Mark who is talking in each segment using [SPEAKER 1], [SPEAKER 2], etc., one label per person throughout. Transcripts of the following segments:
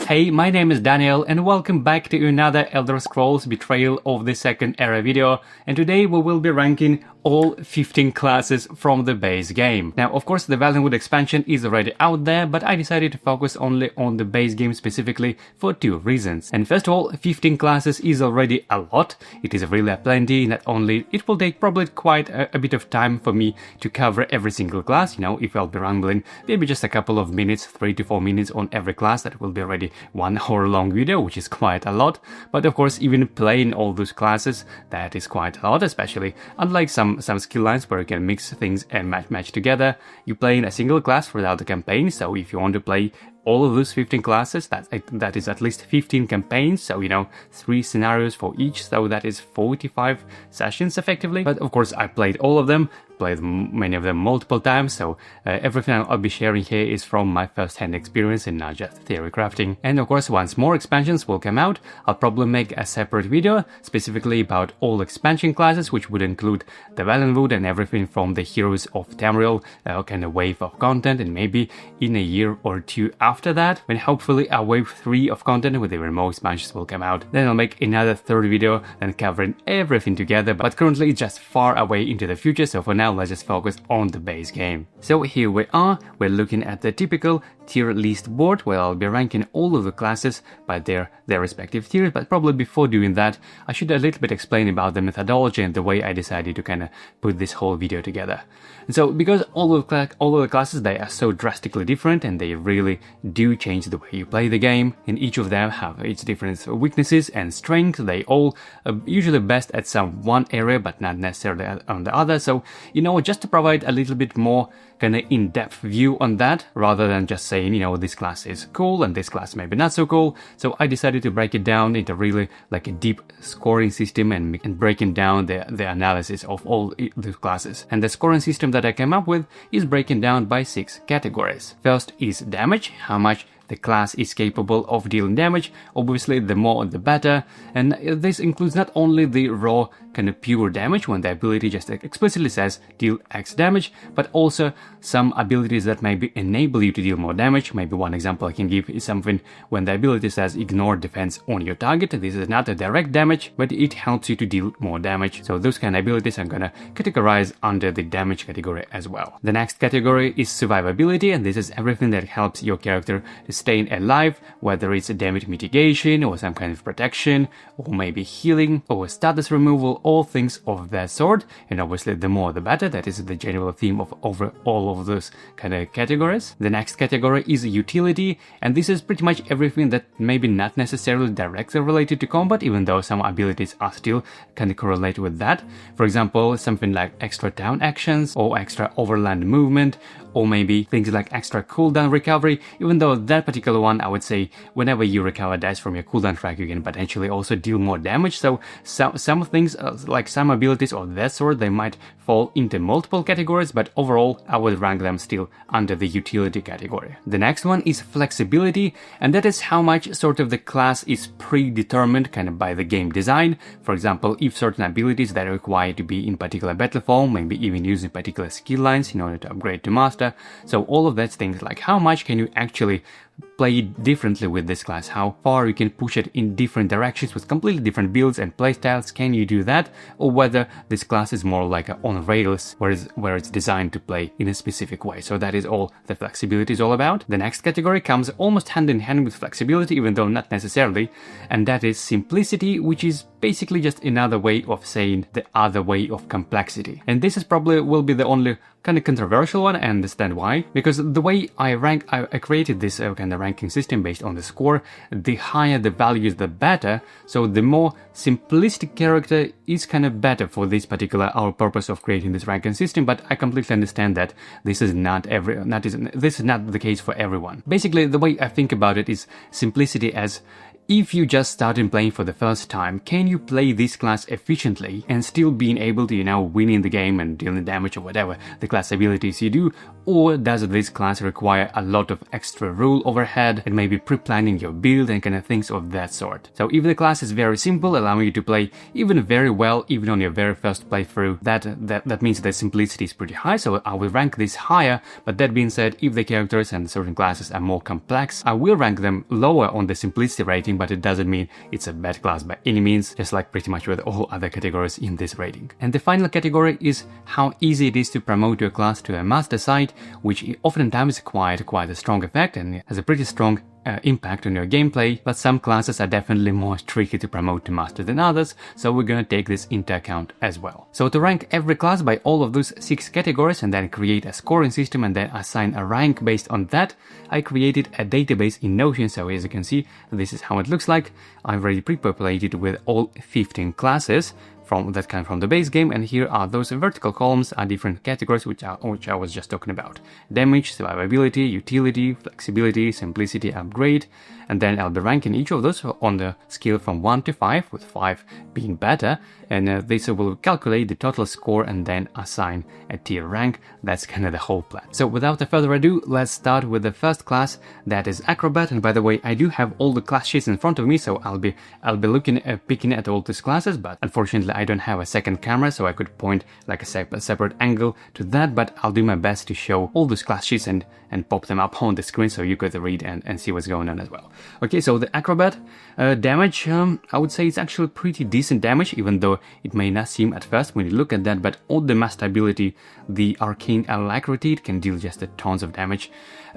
[SPEAKER 1] Hey, my name is Daniel and welcome back to another Elder Scrolls Betrayal of the Second Era video, and today we will be ranking all 15 classes from the base game. Now, of course, the Valenwood expansion is already out there, but I decided to focus only on the base game specifically for two reasons. And first of all, 15 classes is already a lot. It is really plenty. Not only it will take probably quite a bit of time for me to cover every single class, if I'll be rambling maybe just a couple of minutes, 3 to 4 minutes on every class, that will be already 1 hour long video, which is quite a lot. But of course, even playing all those classes, that is quite a lot, especially unlike some skill lines where you can mix things and match together. You play in a single class throughout the campaign, so if you want to play all of those 15 classes, that is at least 15 campaigns, so 3 scenarios for each, so that is 45 sessions effectively. But of course I played all of them, played many of them multiple times, so everything I'll be sharing here is from my first-hand experience and not just theory crafting. And of course, once more expansions will come out, I'll probably make a separate video specifically about all expansion classes, which would include the Valenwood and everything from the Heroes of Tamriel kind of wave of content, and maybe in a year or two after that, when hopefully a wave 3 of content with even more expansions will come out. Then I'll make another third video then covering everything together, but currently it's just far away into the future, so for now let's just focus on the base game. So here we are, we're looking at the typical tier list board where I'll be ranking all of the classes by their respective tiers, but probably before doing that I should a little bit explain about the methodology and the way I decided to kind of put this whole video together. And so because all of the classes, they are so drastically different and they really do change the way you play the game, and each of them have its different weaknesses and strengths. They all are usually best at some one area but not necessarily on the other, so just to provide a little bit more kind of in-depth view on that, rather than just saying, this class is cool and this class maybe not so cool. So I decided to break it down into really like a deep scoring system and breaking down the analysis of all the classes. And the scoring system that I came up with is breaking down by 6 categories. First is damage, how much the class is capable of dealing damage. Obviously, the more the better, and this includes not only the raw kind of pure damage when the ability just explicitly says deal X damage, but also some abilities that maybe enable you to deal more damage. Maybe one example I can give is something when the ability says ignore defense on your target. This is not a direct damage, but it helps you to deal more damage. So those kind of abilities I'm gonna categorize under the damage category as well. The next category is survivability, and this is everything that helps your character to staying alive, whether it's a damage mitigation or some kind of protection, or maybe healing or status removal, all things of that sort. And obviously the more the better. That is the general theme of over all of those kind of categories. The next category is utility, and this is pretty much everything that maybe not necessarily directly related to combat, even though some abilities are still kind of correlated with that. For example, something like extra town actions or extra overland movement, or maybe things like extra cooldown recovery, even though that particular one, I would say whenever you recover dice from your cooldown track, you can potentially also deal more damage. So some things, like some abilities of that sort, they might fall into multiple categories, but overall I would rank them still under the utility category. The next one is flexibility, and that is how much sort of the class is predetermined kind of by the game design. For example, if certain abilities that require to be in particular battle form, maybe even using particular skill lines in order to upgrade to master. So all of that things like how much can you actually play differently with this class, how far you can push it in different directions with completely different builds and playstyles, can you do that, or whether this class is more like on rails where it's designed to play in a specific way. So that is all the flexibility is all about. The next category comes almost hand in hand with flexibility, even though not necessarily, and that is simplicity, which is basically just another way of saying the other way of complexity. And this is probably will be the only kind of controversial one. I understand why, because the way I created this kind of ranking system based on the score, the higher the values the better, so the more simplistic character is kind of better for this particular our purpose of creating this ranking system. But I completely understand that this is not the case for everyone. Basically, the way I think about it is simplicity as if you just started playing for the first time, can you play this class efficiently and still being able to, winning the game and dealing damage or whatever the class abilities you do? or does this class require a lot of extra rule overhead and maybe pre-planning your build and kind of things of that sort. So if the class is very simple, allowing you to play even very well, even on your very first playthrough, that means the simplicity is pretty high, so I will rank this higher. But that being said, if the characters and certain classes are more complex, I will rank them lower on the simplicity rating, but it doesn't mean it's a bad class by any means, just like pretty much with all other categories in this rating. And the final category is how easy it is to promote your class to a master site, which oftentimes quite a strong effect and has a pretty strong impact on your gameplay, but some classes are definitely more tricky to promote to master than others, so we're gonna take this into account as well. So to rank every class by all of those 6 categories and then create a scoring system and then assign a rank based on that, I created a database in Notion. So as you can see, this is how it looks like. I've already pre-populated with all 15 classes from that kind from the base game, and here are those vertical columns are different categories which I was just talking about: damage, survivability, utility, flexibility, simplicity, upgrade, and then I'll be ranking each of those on the scale from 1 to 5, with 5 being better, and this will calculate the total score and then assign a tier rank. That's kind of the whole plan. So without further ado, let's start with the first class, that is Acrobat. And by the way, I do have all the class sheets in front of me, so I'll be looking picking at all these classes, but unfortunately I don't have a second camera, so I could point like a separate angle to that, but I'll do my best to show all those class sheets and pop them up on the screen so you could read and see what's going on as well. Okay, so the Acrobat damage, I would say it's actually pretty decent damage, even though it may not seem at first when you look at that, but all the master ability, the arcane alacrity, it can deal just tons of damage.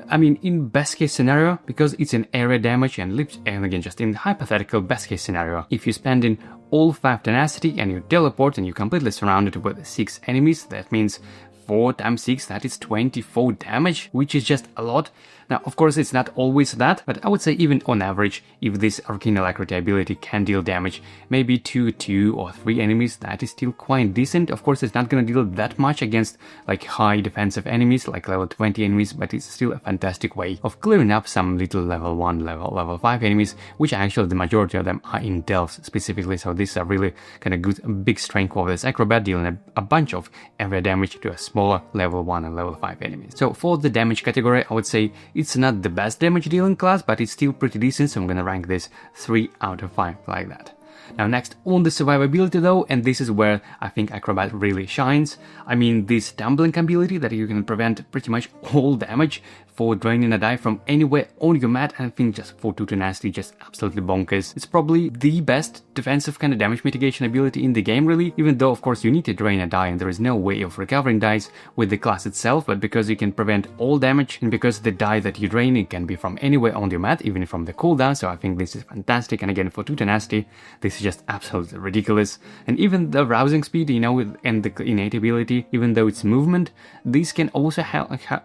[SPEAKER 1] I mean, in best case scenario, because it's an area damage and again, just in hypothetical best case scenario, if you spend in all 5 tenacity and you teleport and you're completely surrounded with 6 enemies, that means 4 times 6, that is 24 damage, which is just a lot. Now, of course, it's not always that, but I would say even on average, if this Arcane Alacrity ability can deal damage, maybe to 2 or 3 enemies, that is still quite decent. Of course, it's not gonna deal that much against like high defensive enemies, like level 20 enemies, but it's still a fantastic way of clearing up some little level 1, level 5 enemies, which actually the majority of them are in delves specifically, so these are really kind of good, big strength of this Acrobat, dealing a bunch of area damage to a smaller level 1 and level 5 enemies. So for the damage category, I would say it's not the best damage dealing class, but it's still pretty decent, so I'm gonna rank this 3 out of 5 like that. Now next on the survivability though, and this is where I think Acrobat really shines. I mean, this tumbling ability that you can prevent pretty much all damage for draining a die from anywhere on your mat, and I think just for 2 tenacity, just absolutely bonkers. It's probably the best defensive kind of damage mitigation ability in the game really, even though of course you need to drain a die and there is no way of recovering dice with the class itself, but because you can prevent all damage and because the die that you drain it can be from anywhere on your mat, even from the cooldown, so I think this is fantastic. And again, for 2 tenacity, this is just absolutely ridiculous. And even the rousing speed, you know, and the innate ability, even though it's movement, these can also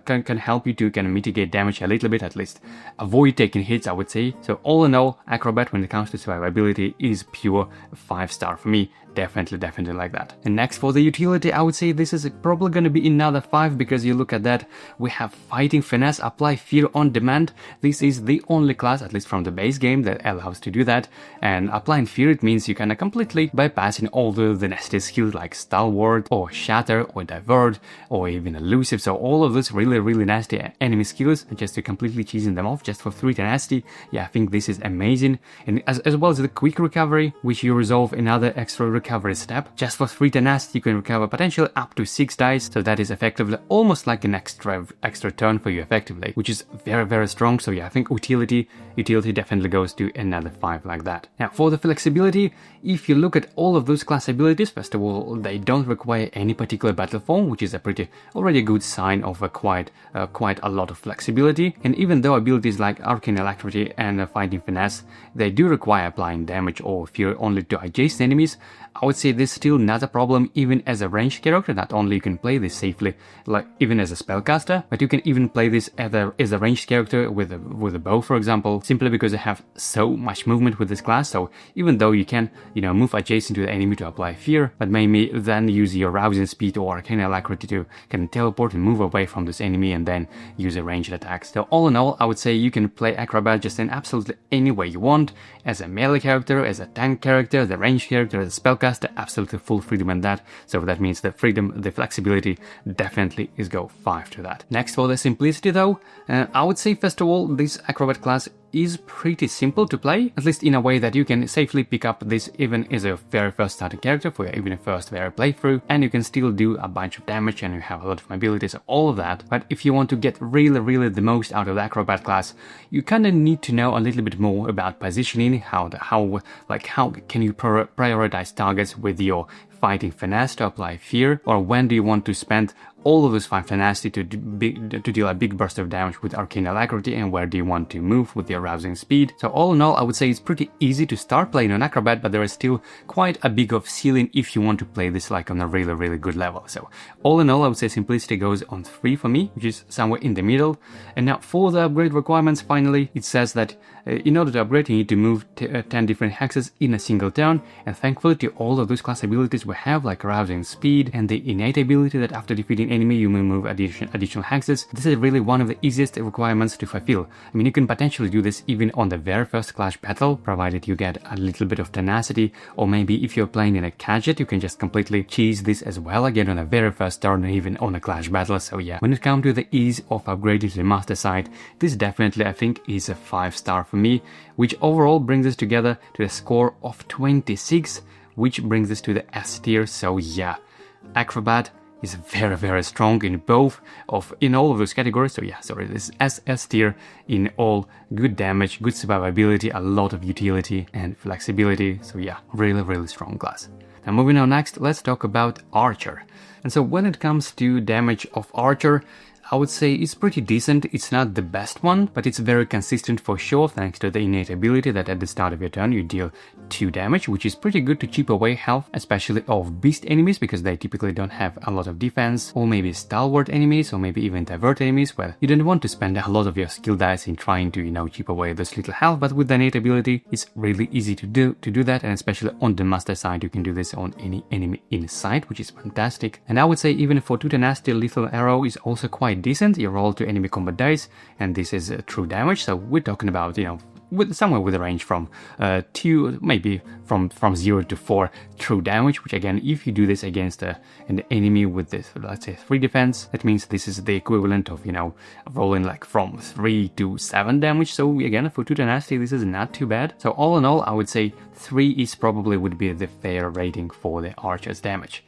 [SPEAKER 1] can help you to kind of mitigate damage a little bit, at least avoid taking hits, I would say. So all in all, Acrobat when it comes to survivability is pure 5-star for me. Definitely like that. And next for the utility, I would say this is probably going to be another 5, because you look at that, we have Fighting Finesse, apply fear on demand. This is the only class, at least from the base game, that allows to do that. And applying fear, it means you can completely bypassing all the nasty skills like Stalwart or Shatter or Divert or even Elusive. So all of those really nasty enemy skills, just to completely cheesing them off just for 3 tenacity. Yeah, I think this is amazing. And as well as the quick recovery, which you resolve another extra recovery step. Just for 3 tenacity, you can recover potentially up to 6 dice, so that is effectively almost like an extra turn for you effectively, which is very strong. So yeah, I think utility definitely goes to another 5 like that. Now for the flexibility, if you look at all of those class abilities, first of all, they don't require any particular battle form, which is a pretty already good sign of quite a lot of flexibility. And even though abilities like Arcane Alacrity and Fighting Finesse, they do require applying damage or fear only to adjacent enemies, I would say this is still not a problem even as a ranged character. Not only you can play this safely, like even as a spellcaster, but you can even play this as a ranged character with a bow, for example, simply because you have so much movement with this class. So even though you can, you know, move adjacent to the enemy to apply fear, but maybe then use your rousing speed or Arcane Alacrity to kind of teleport and move away from this enemy and then use a ranged attacks. So all in all, I would say you can play Acrobat just in absolutely any way you want, as a melee character, as a tank character, as a ranged character, as a spellcaster, absolutely full freedom in that. So that means the freedom, the flexibility definitely is go 5 to that. Next, for the simplicity though, I would say first of all, this Acrobat class is pretty simple to play, at least in a way that you can safely pick up this even as a very first starting character for your even first very playthrough, and you can still do a bunch of damage and you have a lot of abilities, all of that. But if you want to get really the most out of the Acrobat class, you kind of need to know a little bit more about positioning, how can you prioritize targets with your fighting finesse to apply fear, or when do you want to spend all of this 5 tenacity to deal a big burst of damage with arcane alacrity, and where do you want to move with your rousing speed. So all in all, I would say it's pretty easy to start playing on Acrobat, but there is still quite a big of ceiling if you want to play this like on a really good level. So all in all, I would say simplicity goes on 3 for me, which is somewhere in the middle. And now for the upgrade requirements, finally, it says that in order to upgrade, you need to move 10 different hexes in a single turn, and thankfully to all of those class abilities we have, like rousing speed and the innate ability that after defeating enemy you may move additional hexes. This is really one of the easiest requirements to fulfill. I mean, you can potentially do this even on the very first clash battle, provided you get a little bit of tenacity, or maybe if you're playing in a gadget, you can just completely cheese this as well, again on the very first turn, even on a clash battle. So yeah, when it comes to the ease of upgrading to the master side, this definitely I think is a 5-star for me, which overall brings us together to a score of 26, which brings us to the S tier. So yeah, Acrobat is very strong in all of those categories. So yeah, sorry, this is S tier in all: good damage, good survivability, a lot of utility and flexibility. So yeah, really strong class. Now moving on, next let's talk about Archer. And so when it comes to damage of Archer, I would say it's pretty decent. It's not the best one, but it's very consistent for sure, thanks to the innate ability that at the start of your turn you deal 2 damage, which is pretty good to chip away health, especially of beast enemies, because they typically don't have a lot of defense, or maybe stalwart enemies, or maybe even divert enemies, where you don't want to spend a lot of your skill dice in trying to, chip away this little health. But with the innate ability, it's really easy to do that, and especially on the master side, you can do this on any enemy in sight, which is fantastic. And I would say even for 2 tenacity, lethal arrow is also quite decent. You roll 2 enemy combat dice, and this is true damage. So we're talking about, somewhere with a range from 2, maybe from 0 to 4 true damage, which again, if you do this against an enemy with this, let's say 3 defense, that means this is the equivalent of, rolling like from 3 to 7 damage. So again, for 2 tenacity, this is not too bad. So all in all, I would say 3 is probably would be the fair rating for the Archer's damage.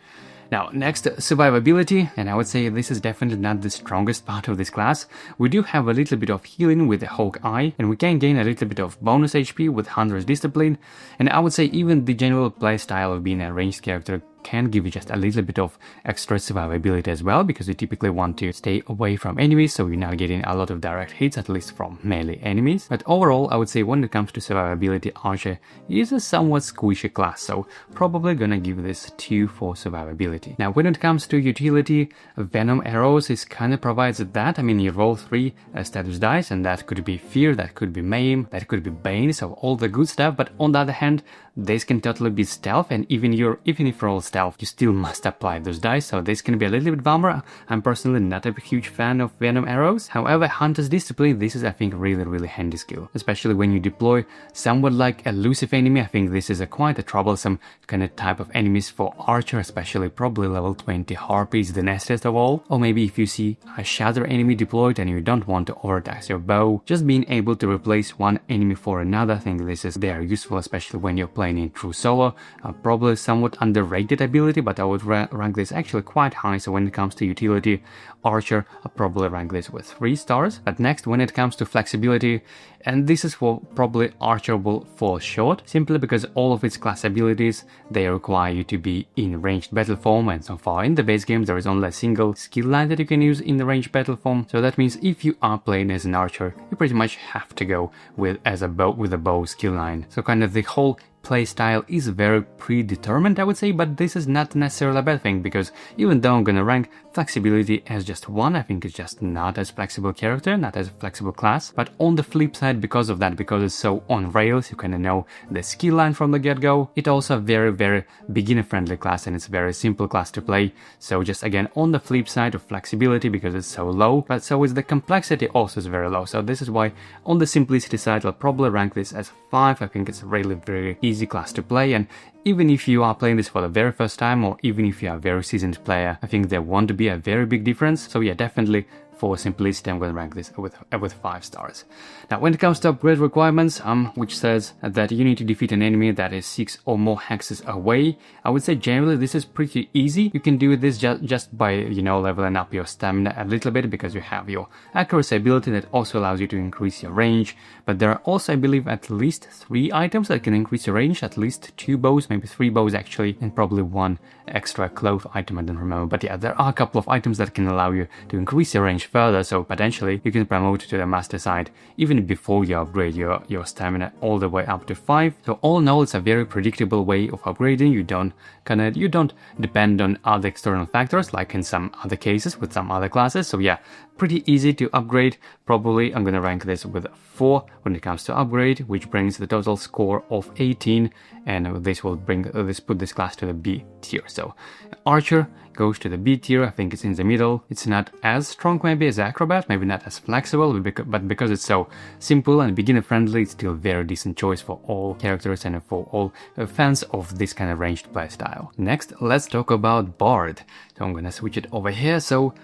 [SPEAKER 1] Now, next, survivability, and I would say this is definitely not the strongest part of this class. We do have a little bit of healing with the Hawk Eye, and we can gain a little bit of bonus HP with Hunter's Discipline, and I would say even the general playstyle of being a ranged character can give you just a little bit of extra survivability as well, because you typically want to stay away from enemies, so you're not getting a lot of direct hits, at least from melee enemies. But overall, I would say when it comes to survivability, Archer is a somewhat squishy class, so probably gonna give this 2 for survivability. Now, when it comes to utility, Venom Arrows is kind of provides that. I mean, you roll 3 status dice, and that could be Fear, that could be Maim, that could be Bane, so all the good stuff. But on the other hand, this can totally be stealth, and even if you roll stealth, you still must apply those dice, so this can be a little bit bummer. I'm personally not a huge fan of Venom Arrows. However, Hunter's Discipline, this is I think really handy skill, especially when you deploy somewhat like elusive enemy. I think this is quite a troublesome kind of type of enemies for Archer, especially probably level 20 Harpy is the nastiest of all. Or maybe if you see a Shatter enemy deployed and you don't want to overtax your bow, just being able to replace one enemy for another, I think this is very useful, especially when you're playing in true solo. Probably somewhat underrated ability, but I would rank this actually quite high. So when it comes to utility, Archer, I'll probably rank this with 3 stars. But next, when it comes to flexibility, and this is where probably Archer will fall short, simply because all of its class abilities, they require you to be in ranged battle form, and so far in the base game there is only a single skill line that you can use in the ranged battle form. So that means if you are playing as an Archer, you pretty much have to go with a bow skill line. So kind of the whole playstyle is very predetermined, I would say, but this is not necessarily a bad thing, because even though I'm gonna rank flexibility as just 1, I think it's just not as flexible character, not as flexible class. But on the flip side, because of that, because it's so on rails, you kind of know the skill line from the get-go, it's also a very beginner-friendly class, and it's a very simple class to play. So just again, on the flip side of flexibility, because it's so low, but so is the complexity also is very low. So this is why on the simplicity side, I'll probably rank this as 5. I think it's a really very easy class to play, and even if you are playing this for the very first time, or even if you are a very seasoned player, I think there won't be a very big difference. So yeah, definitely for simplicity, I'm going to rank this with 5 stars. Now, when it comes to upgrade requirements, which says that you need to defeat an enemy that is 6 or more hexes away, I would say generally this is pretty easy. You can do this just by, you know, leveling up your stamina a little bit, because you have your accuracy ability that also allows you to increase your range. But there are also, I believe, at least 3 items that can increase your range, at least 2 bows, maybe 3 bows actually, and probably 1 extra cloth item, I don't remember. But yeah, there are a couple of items that can allow you to increase your range further, so potentially you can promote to the master side even before you upgrade your stamina all the way up to 5. So all in all, it's a very predictable way of upgrading. You don't depend on other external factors like in some other cases with some other classes. So yeah, pretty easy to upgrade. Probably I'm gonna rank this with 4 when it comes to upgrade, which brings the total score of 18, and this will put this class to the B tier. So Archer goes to the B tier. I think it's in the middle. It's not as strong maybe as Acrobat, maybe not as flexible, but because it's so simple and beginner friendly, it's still a very decent choice for all characters and for all fans of this kind of ranged playstyle. Next, let's talk about Bard. So I'm gonna switch it over here. So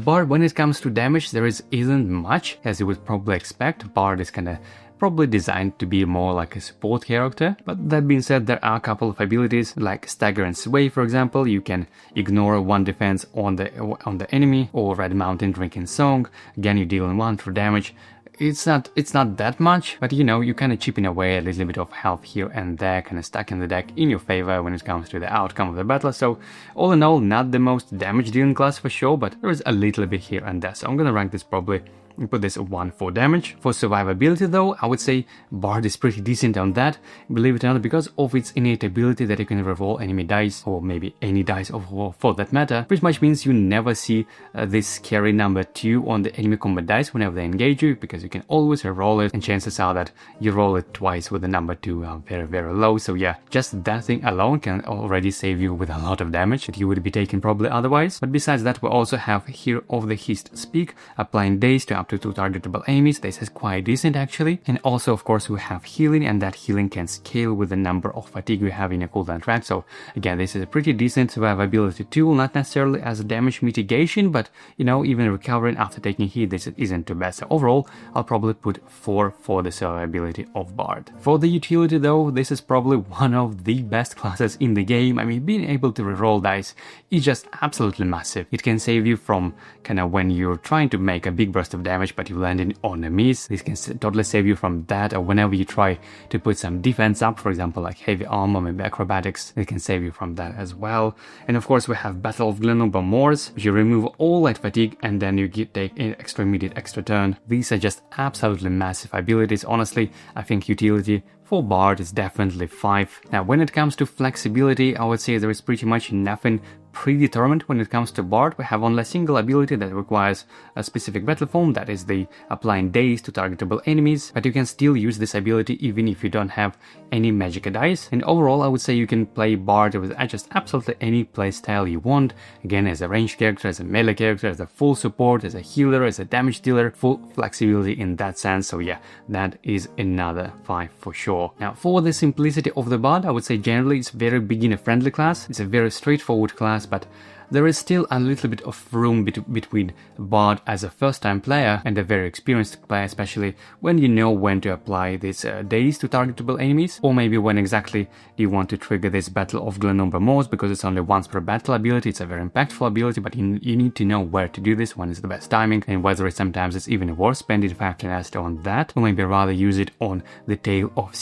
[SPEAKER 1] Bard, when it comes to damage, there isn't much, as you would probably expect. Bard is kind of probably designed to be more like a support character. But that being said, there are a couple of abilities like Stagger and Sway, for example. You can ignore 1 defense on the enemy, or Red Mountain Drinking Song. Again, you deal in 1 for damage. It's not that much, but you know, you kind of chipping away a little bit of health here and there, kind of stacking the deck in your favor when it comes to the outcome of the battle. So all in all, not the most damage dealing class for sure, but there is a little bit here and there. So I'm gonna rank this probably and put this 1 for damage. For survivability though, I would say Bard is pretty decent on that, believe it or not, because of its innate ability that you can reroll enemy dice, or maybe any dice for that matter. Pretty much means you never see this carry number 2 on the enemy combat dice whenever they engage you, because you can always reroll it, and chances are that you roll it twice with the number 2 are very low. So yeah, just that thing alone can already save you with a lot of damage that you would be taking probably otherwise. But besides that, we also have Hero of the Hist Speak, applying daze to up to 2 targetable enemies. This is quite decent actually. And also of course we have healing, and that healing can scale with the number of fatigue you have in your cooldown track. So again, this is a pretty decent survivability tool, not necessarily as a damage mitigation, but you know, even recovering after taking hit, this isn't too bad. So overall, I'll probably put 4 for the survivability of Bard. For the utility though, this is probably one of the best classes in the game. I mean, being able to reroll dice is just absolutely massive. It can save you from kind of when you're trying to make a big burst of damage but you landed on a miss. This can totally save you from that, or whenever you try to put some defense up, for example like heavy armor, maybe acrobatics, it can save you from that as well. And of course we have Battle of Glenomber Moors, which you remove all light fatigue and then you take an extra turn. These are just absolutely massive abilities. Honestly, I think utility for Bard is definitely 5. Now when it comes to flexibility, I would say there is pretty much nothing predetermined when it comes to Bard. We have only a single ability that requires a specific battle form, that is the applying daze to targetable enemies, but you can still use this ability even if you don't have any magic dice. And overall, I would say you can play Bard with just absolutely any playstyle you want. Again, as a ranged character, as a melee character, as a full support, as a healer, as a damage dealer, full flexibility in that sense. So yeah, that is another 5 for sure. Now for the simplicity of the Bard, I would say generally it's a very beginner friendly class. It's a very straightforward class, but there is still a little bit of room between Bard as a first-time player and a very experienced player, especially when you know when to apply this daze to targetable enemies, or maybe when exactly you want to trigger this Battle of Glenomber Moors, because it's only once per battle ability. It's a very impactful ability, but you need to know where to do this, when is the best timing, and whether sometimes it's even worth spending 5 tenacity on that, or maybe rather use it on the Tale of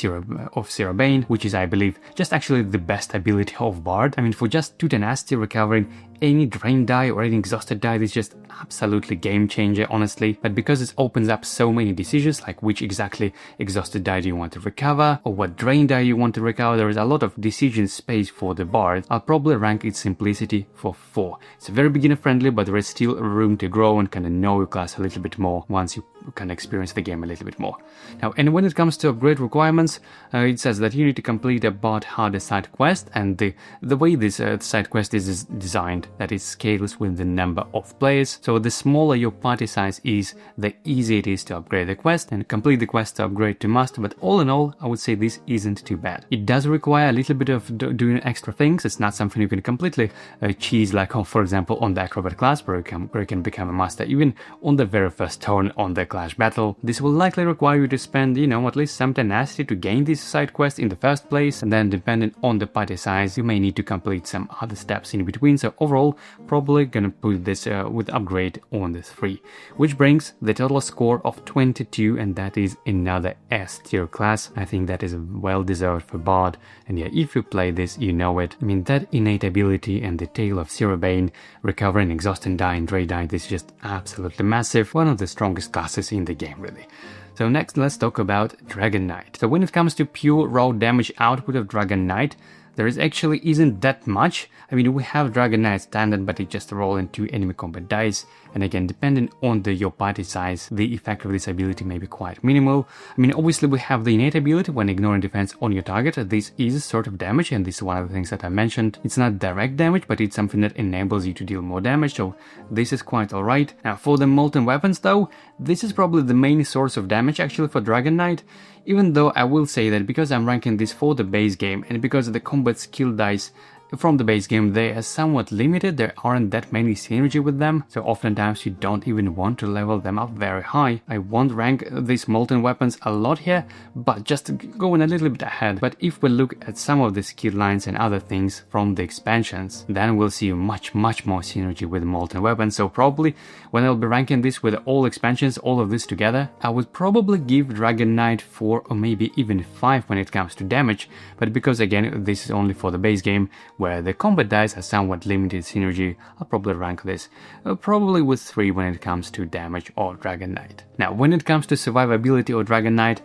[SPEAKER 1] Sirabane, which is, I believe, just actually the best ability of Bard. I mean, for just 2 tenacity, recovering any drain die or any exhausted die, this is just absolutely game changer, honestly. But because it opens up so many decisions, like which exactly exhausted die do you want to recover, or what drain die you want to recover, there is a lot of decision space for the bard. I'll probably rank its simplicity for 4. It's very beginner friendly, but there is still room to grow and kind of know your class a little bit more once you can experience the game a little bit more. Now, and when it comes to upgrade requirements, it says that you need to complete a bard harder side quest, and the way this side quest is designed, that it scales with the number of players. So the smaller your party size is, the easier it is to upgrade the quest and complete the quest to upgrade to master. But all in all, I would say this isn't too bad. It does require a little bit of doing extra things. It's not something you can completely cheese, like for example on the Acrobat class, where you can become a master even on the very first turn on the clash battle. This will likely require you to spend, at least some tenacity to gain this side quest in the first place, and then depending on the party size, you may need to complete some other steps in between. So overall, probably gonna put this with upgrade on the 3, which brings the total score of 22, and that is another S tier class. I think that is well deserved for Bard, and yeah, if you play this, you know it. I mean, that innate ability and the Tale of Bane, recovering, exhausting die and drain die, this is just absolutely massive. One of the strongest classes in the game, really. So next, let's talk about Dragonknight. So when it comes to pure raw damage output of Dragonknight, there actually isn't that much. I mean, we have Dragonknight standard, but it just roll in 2 enemy combat dice. And again, depending on your party size, the effect of this ability may be quite minimal. I mean, obviously we have the innate ability when ignoring defense on your target. This is sort of damage, and this is one of the things that I mentioned. It's not direct damage, but it's something that enables you to deal more damage, so this is quite alright. Now, for the molten weapons though, this is probably the main source of damage actually for Dragonknight. Even though I will say that because I'm ranking this for the base game, and because of the combat skill dice from the base game, they are somewhat limited, there aren't that many synergy with them, so oftentimes you don't even want to level them up very high. I won't rank these molten weapons a lot here, but just going a little bit ahead. But if we look at some of the skill lines and other things from the expansions, then we'll see much more synergy with molten weapons. So probably when I'll be ranking this with all expansions, all of this together, I would probably give Dragonknight 4 or maybe even 5 when it comes to damage. But because again, this is only for the base game, where the combat dice are somewhat limited synergy, I'll probably rank this probably with 3 when it comes to damage or Dragonknight. Now, when it comes to survivability or Dragonknight,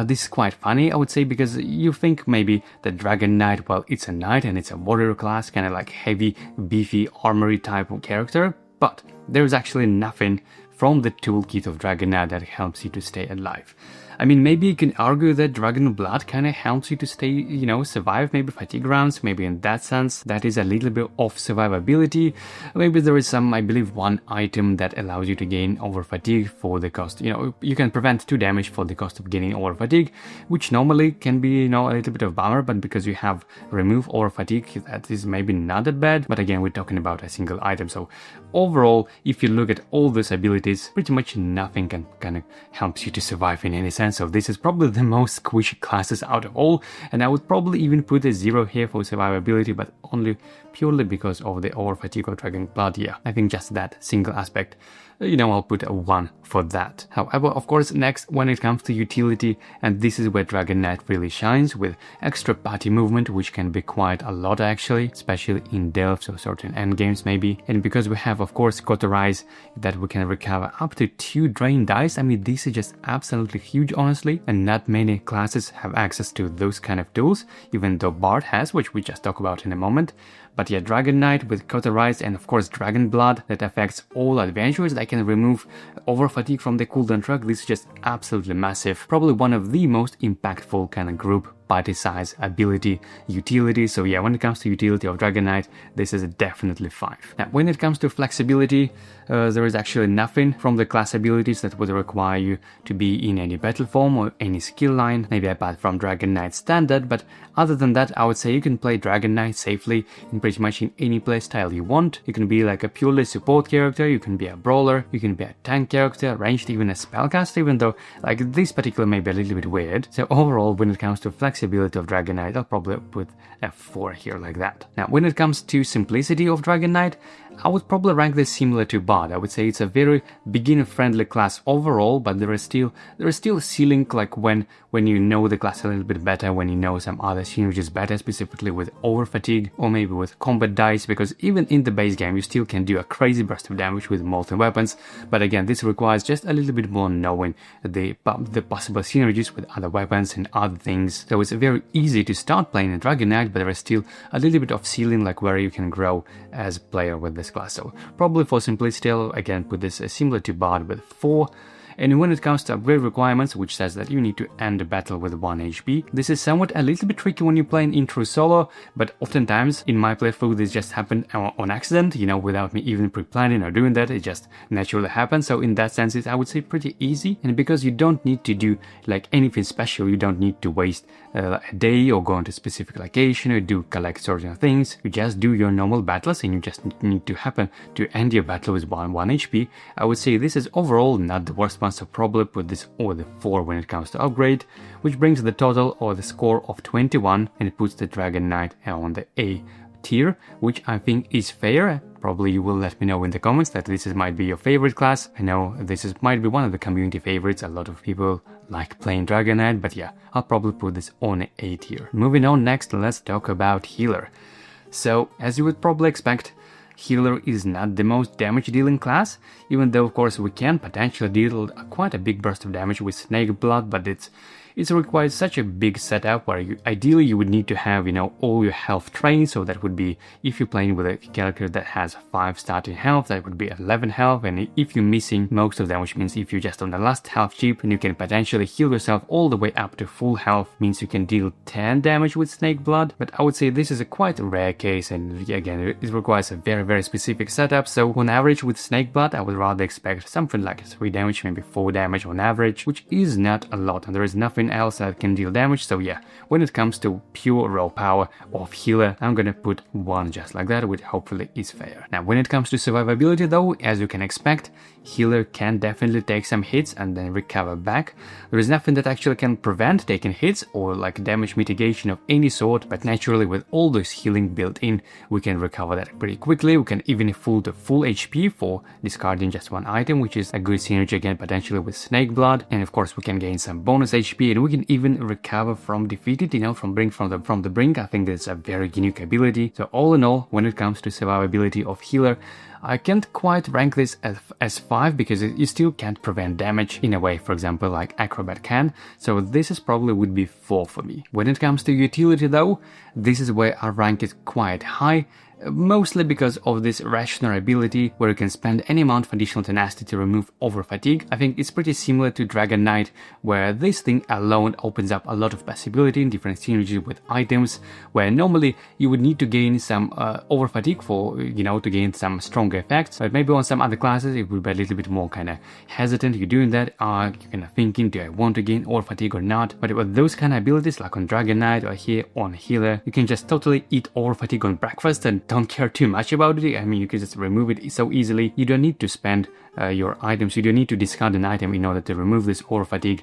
[SPEAKER 1] this is quite funny, I would say, because you think maybe that Dragonknight, well, it's a knight and it's a warrior class, kind of like heavy, beefy, armory type of character, but there's actually nothing from the toolkit of Dragonknight that helps you to stay alive. I mean, maybe you can argue that Dragon Blood kind of helps you to stay, survive maybe fatigue rounds, maybe in that sense, that is a little bit of survivability. Maybe there is some, I believe, one item that allows you to gain over fatigue for the cost, you can prevent 2 damage for the cost of gaining over fatigue, which normally can be, a little bit of bummer, but because you have remove over fatigue, that is maybe not that bad. But again, we're talking about a single item, so overall, if you look at all those abilities, pretty much nothing can kind of helps you to survive in any sense. So this is probably the most squishy classes out of all, and I would probably even put a 0 here for survivability, but only purely because of the over fatigue or Dragon Blood. Yeah, I think just that single aspect, I'll put a 1 for that. However, of course, next, when it comes to utility, and this is where Dragonknight really shines, with extra party movement, which can be quite a lot actually, especially in delves or certain endgames maybe. And because we have, of course, Cauterize, that we can recover up to 2 drain dice. I mean, this is just absolutely huge, honestly, and not many classes have access to those kind of tools, even though Bard has, which we just talk about in a moment. But yeah, Dragonknight with Cauterize and of course Dragon Blood that affects all adventurers, that can remove over fatigue from the cooldown track. This is just absolutely massive. Probably one of the most impactful kind of group party size, ability, utility. So yeah, when it comes to utility of Dragonknight, this is definitely 5. Now, when it comes to flexibility, there is actually nothing from the class abilities that would require you to be in any battle form or any skill line, maybe apart from Dragonknight standard. But other than that, I would say you can play Dragonknight safely in pretty much in any playstyle you want. You can be like a purely support character, you can be a brawler, you can be a tank character, ranged, even a spellcaster, even though like this particular may be a little bit weird. So overall, when it comes to flexibility of Dragonknight, I'll probably put a 4 here like that. Now, when it comes to simplicity of Dragonknight, I would probably rank this similar to Bot. I would say it's a very beginner-friendly class overall, but there is still a ceiling, like when you know the class a little bit better, when you know some other synergies better, specifically with over fatigue or maybe with combat dice, because even in the base game you still can do a crazy burst of damage with molten weapons. But again, this requires just a little bit more knowing the possible synergies with other weapons and other things. So it's very easy to start playing in Dragonknight, but there is still a little bit of ceiling, like where you can grow as a player with this class. So probably for simplicity, I'll again put this similar to Bard with 4. And when it comes to upgrade requirements, which says that you need to end the battle with 1 HP, this is somewhat a little bit tricky when you're playing in true solo, but oftentimes in my playthrough this just happened on accident, you know, without me even pre-planning or doing that, it just naturally happens. So in that sense, it's, I would say, pretty easy. And because you don't need to do like anything special, you don't need to waste a day or go into a specific location or collect certain things, you just do your normal battles and you just need to happen to end your battle with 1 HP. I would say this is overall not the worst one, so probably put this over the 4 when it comes to upgrade, which brings the total or the score of 21, and it puts the Dragonknight on the A tier, which I think is fair. Probably you will let me know in the comments that this might be your favorite class. I know might be one of the community favorites. A lot of people like playing Dragonknight, but yeah, I'll probably put this on A tier. Moving on, next let's talk about Healer. So as you would probably expect, Healer is not the most damage dealing class, even though of course we can potentially deal quite a big burst of damage with Snake Blood, but it requires such a big setup where ideally you would need to have, you know, all your health trained. So that would be, if you're playing with a character that has 5 starting health, that would be 11 health. And if you're missing most of them, which means if you're just on the last health chip and you can potentially heal yourself all the way up to full health, means you can deal 10 damage with Snake Blood. But I would say this is a quite rare case, and again, it requires a very, very specific setup. So on average with Snake Blood, I would rather expect something like 3 damage, maybe 4 damage on average, which is not a lot, and there is nothing else that can deal damage. So yeah, when it comes to pure raw power of Healer, I'm gonna put 1 just like that, which hopefully is fair. Now when it comes to survivability though, as you can expect, Healer can definitely take some hits and then recover back. There is nothing that actually can prevent taking hits or like damage mitigation of any sort, but naturally with all this healing built in, we can recover that pretty quickly. We can even full the full HP for discarding just 1 item, which is a good synergy again potentially with Snake Blood. And of course we can gain some bonus HP, and we can even recover from defeated, you know, from the brink. I think that's a very unique ability. So all in all, when it comes to survivability of Healer, I can't quite rank this as 5 because you still can't prevent damage in a way, for example, like Acrobat can. So this is probably would be 4 for me. When it comes to utility though, this is where I rank it quite high. Mostly because of this rational ability where you can spend any amount of additional tenacity to remove over fatigue. I think it's pretty similar to Dragonknight, where this thing alone opens up a lot of possibility in different synergies with items, where normally you would need to gain some over fatigue for, you know, to gain some stronger effects, but maybe on some other classes it would be a little bit more kind of hesitant. You're doing that, you're kind of thinking, do I want to gain over fatigue or not? But with those kind of abilities like on Dragonknight or here on Healer, you can just totally eat over fatigue on breakfast and don't care too much about it. I mean, you can just remove it so easily. You don't need to spend your items, you don't need to discard an item in order to remove this over fatigue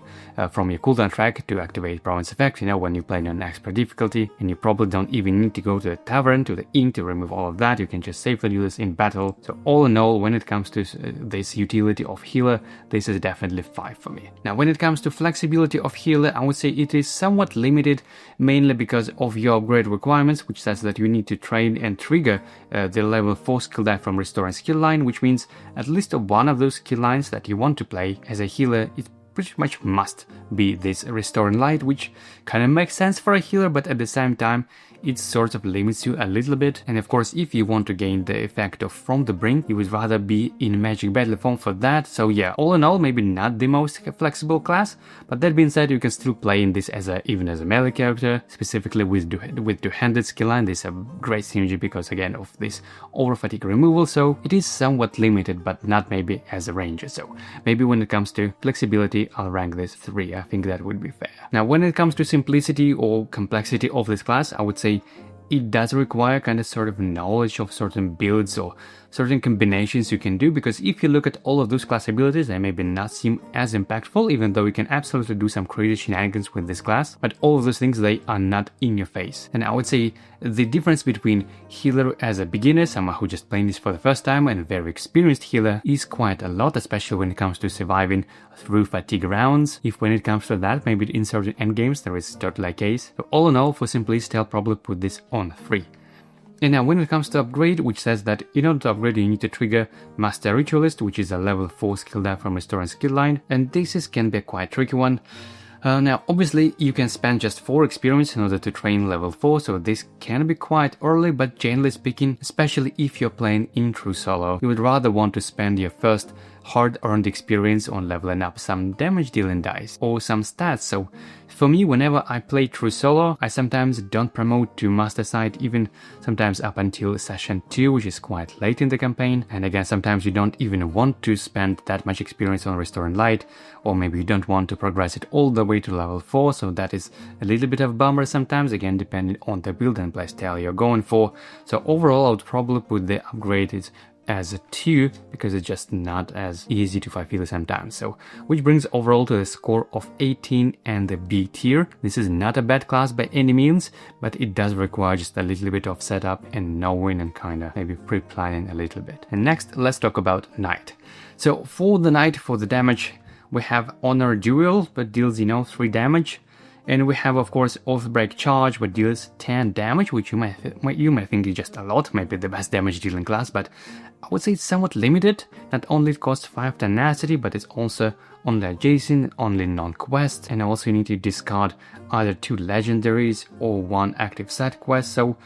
[SPEAKER 1] from your cooldown track to activate Province effect, you know, when you're playing on expert difficulty. And you probably don't even need to go to the tavern, to the inn to remove all of that. You can just safely do this in battle. So all in all, when it comes to this utility of Healer, this is definitely 5 for me. Now when it comes to flexibility of Healer, I would say it is somewhat limited, mainly because of your upgrade requirements, which says that you need to train and trigger the level 4 skill die from restoring skill line, which means at least one of those skill lines that you want to play as a healer, it pretty much must be this restoring light, which kind of makes sense for a healer, but at the same time it sort of limits you a little bit. And of course, if you want to gain the effect of From the Brink, you would rather be in magic battle form for that. So yeah, all in all, maybe not the most flexible class, but that being said, you can still play in this even as a melee character, specifically with two-handed skill line. This is a great synergy because again of this over fatigue removal, so it is somewhat limited, but not maybe as a ranger. So maybe when it comes to flexibility, I'll rank this 3. I think that would be fair. Now when it comes to simplicity or complexity of this class, I would say it does require kind of sort of knowledge of certain builds or certain combinations you can do, because if you look at all of those class abilities, they maybe not seem as impactful, even though you can absolutely do some crazy shenanigans with this class, but all of those things, they are not in your face. And I would say the difference between healer as a beginner, someone who just playing this for the first time, and a very experienced healer is quite a lot, especially when it comes to surviving through fatigue rounds. If when it comes to that, maybe in certain endgames there is totally a case. So all in all, for simplicity, I'll probably put this on 3. And now when it comes to upgrade, which says that in order to upgrade you need to trigger Master Ritualist, which is a level 4 skill die from Restore and skill line, and this can be a quite tricky one. Now obviously you can spend just 4 experience in order to train level 4, so this can be quite early, but generally speaking, especially if you're playing in true solo, you would rather want to spend your first hard-earned experience on leveling up some damage dealing dice or some stats. So for me, whenever I play true solo, I sometimes don't promote to master side, even sometimes up until session 2, which is quite late in the campaign. And again, sometimes you don't even want to spend that much experience on Restore and Light, or maybe you don't want to progress it all the way to level 4, so that is a little bit of bummer sometimes, again depending on the build and playstyle you're going for. So overall I would probably put the upgrade as a 2, because it's just not as easy to fulfill sometimes. So which brings overall to a score of 18 and the B tier. This is not a bad class by any means, but it does require just a little bit of setup and knowing and kinda maybe pre-planning a little bit. And next, let's talk about Knight. So for the Knight, for the damage, we have Honor Duel, but deals 3 damage. And we have, of course, Oathbreak Charge, which deals 10 damage, which you might think is just a lot, maybe the best damage dealing class, but I would say it's somewhat limited. Not only it costs 5 tenacity, but it's also only adjacent, only non-quest, and also you need to discard either 2 legendaries or 1 active side quest. So,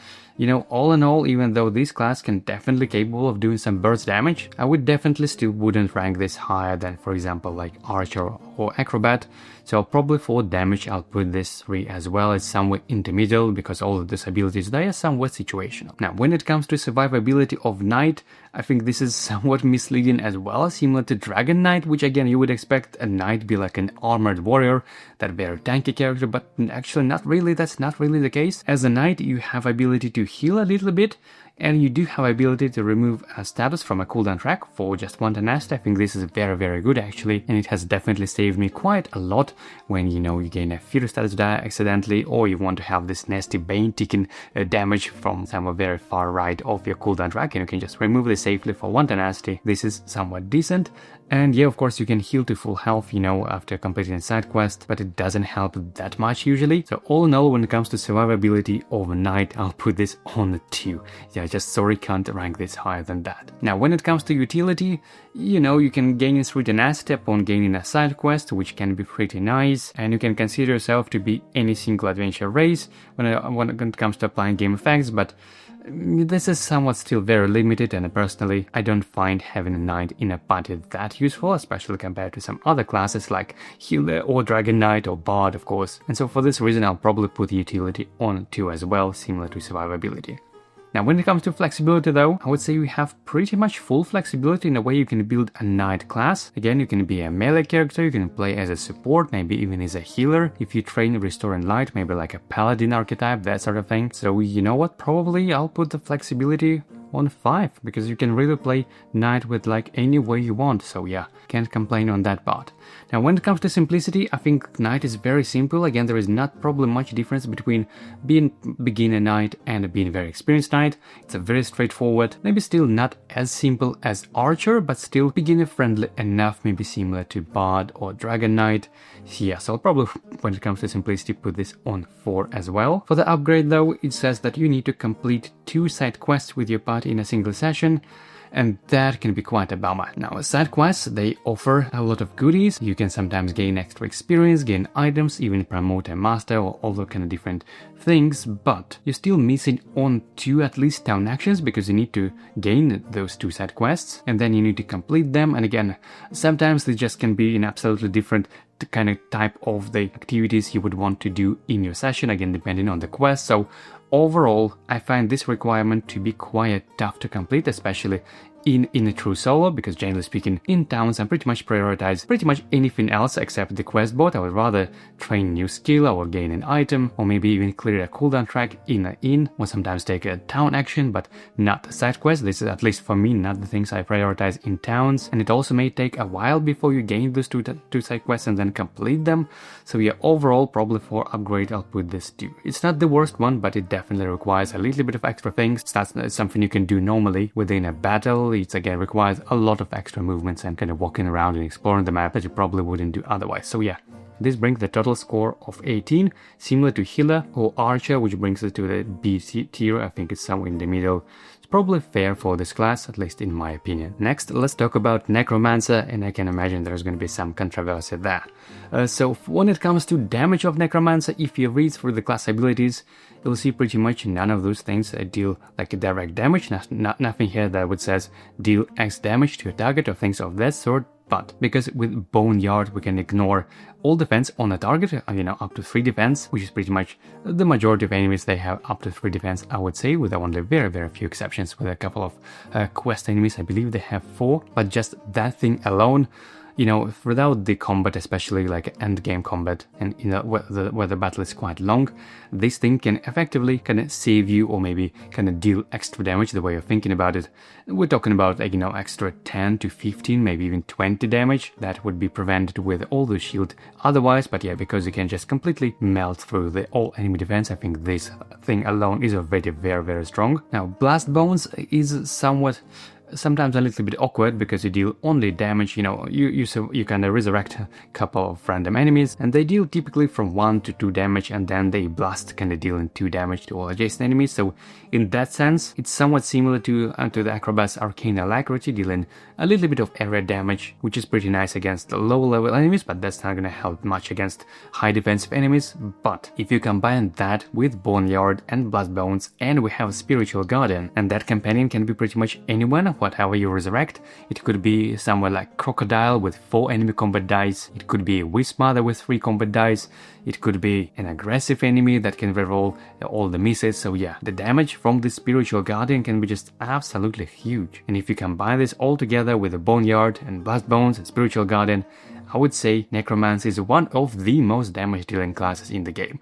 [SPEAKER 1] all in all, even though this class can definitely capable of doing some burst damage, I would definitely still wouldn't rank this higher than, for example, like Archer or Acrobat. So probably for damage, I'll put this 3 as well. It's somewhere in the middle, because all of these abilities, they are somewhat situational. Now, when it comes to survivability of Knight, I think this is somewhat misleading as well, similar to Dragonknight, which again, you would expect a Knight be like an armored warrior, that very tanky character, but actually not really, that's not really the case. As a Knight, you have ability to heal a little bit, and you do have ability to remove a status from a cooldown track for just 1 tenacity. I think this is very good actually, and it has definitely saved me quite a lot when you gain a fear status die accidentally, or you want to have this nasty Bane taking damage from somewhere very far right of your cooldown track, and you can just remove this safely for 1 tenacity. This is somewhat decent. And yeah, of course you can heal to full health, after completing a side quest, but it doesn't help that much usually. So all in all, when it comes to survivability of Knight, I'll put this on 2. Yeah, just sorry, can't rank this higher than that. Now, when it comes to utility, you can gain 3 tenacity upon gaining a side quest, which can be pretty nice, and you can consider yourself to be any single adventure race when it comes to applying game effects, but this is somewhat still very limited, and personally I don't find having a Knight in a party that useful, especially compared to some other classes like Healer or Dragonknight or Bard, of course. And so for this reason I'll probably put utility on 2 as well, similar to survivability. Now, when it comes to flexibility though, I would say we have pretty much full flexibility in the way you can build a Knight class. Again, you can be a melee character, you can play as a support, maybe even as a healer. If you train Restore and Light, maybe like a Paladin archetype, that sort of thing. So you know what, probably I'll put the flexibility on 5, because you can really play Knight with like any way you want, so yeah, can't complain on that part. Now, when it comes to simplicity, I think Knight is very simple. Again, there is not probably much difference between being beginner Knight and being very experienced Knight. It's a very straightforward, maybe still not as simple as Archer, but still beginner friendly enough, maybe similar to Bard or Dragonknight. Yeah, so I'll probably, when it comes to simplicity, put this on 4 as well. For the upgrade though, it says that you need to complete 2 side quests with your party in a single session, and that can be quite a bummer. Now, side quests, they offer a lot of goodies. You can sometimes gain extra experience, gain items, even promote a master or all those kind of different things, but you're still missing on 2 at least town actions, because you need to gain those 2 side quests and then you need to complete them. And again, sometimes they just can be an absolutely different kind of type of the activities you would want to do in your session, again depending on the quest. So overall, I find this requirement to be quite tough to complete, especially in a true solo, because generally speaking, in towns, I'm pretty much prioritize pretty much anything else except the quest bot. I would rather train new skill or gain an item, or maybe even clear a cooldown track in an inn, or sometimes take a town action, but not a side quest. This is, at least for me, not the things I prioritize in towns, and it also may take a while before you gain those two side quests and then complete them. So yeah, overall, probably for upgrade, I'll put this 2. It's not the worst one, but it definitely requires a little bit of extra things. It's not something you can do normally within a battle. It's again requires a lot of extra movements and kind of walking around and exploring the map that you probably wouldn't do otherwise. So yeah, this brings the total score of 18, similar to Healer or Archer, which brings it to the B tier. I think it's somewhere in the middle. It's probably fair for this class, at least in my opinion. Next, let's talk about Necromancer, and I can imagine there's going to be some controversy there. So when it comes to damage of Necromancer, if you read through the class abilities, you'll see pretty much none of those things deal like a direct damage. Nothing here that would says deal X damage to a target or things of that sort. But because with Boneyard we can ignore all defense on a target, up to 3 defense, which is pretty much the majority of enemies, they have up to 3 defense, I would say, with only very few exceptions. With a couple of quest enemies, I believe they have 4, but just that thing alone, without the combat, especially like end game combat, and where the battle is quite long, this thing can effectively kind of save you, or maybe kind of deal extra damage. The way you're thinking about it, we're talking about extra 10 to 15, maybe even 20 damage that would be prevented with all the shield otherwise. But yeah, because you can just completely melt through the all enemy defense, I think this thing alone is already very strong. Now, Blast Bones is sometimes a little bit awkward because you deal only damage. You kind of resurrect a couple of random enemies, and they deal typically from 1 to 2 damage, and then they blast, kind of dealing 2 damage to all adjacent enemies. So in that sense, it's somewhat similar to the Acrobat's Arcane Alacrity, dealing a little bit of area damage, which is pretty nice against low level enemies, but that's not gonna help much against high defensive enemies. But if you combine that with Boneyard and Blast Bones, and we have Spiritual Guardian, and that companion can be pretty much anyone, whatever you resurrect. It could be somewhere like Crocodile with 4 enemy combat dice. It could be Wisp Mother with 3 combat dice. It could be an aggressive enemy that can reroll all the misses. So yeah, the damage from this Spiritual Guardian can be just absolutely huge. And if you combine this all together with the Boneyard and Blast Bones and Spiritual Guardian, I would say Necromancer is one of the most damage dealing classes in the game.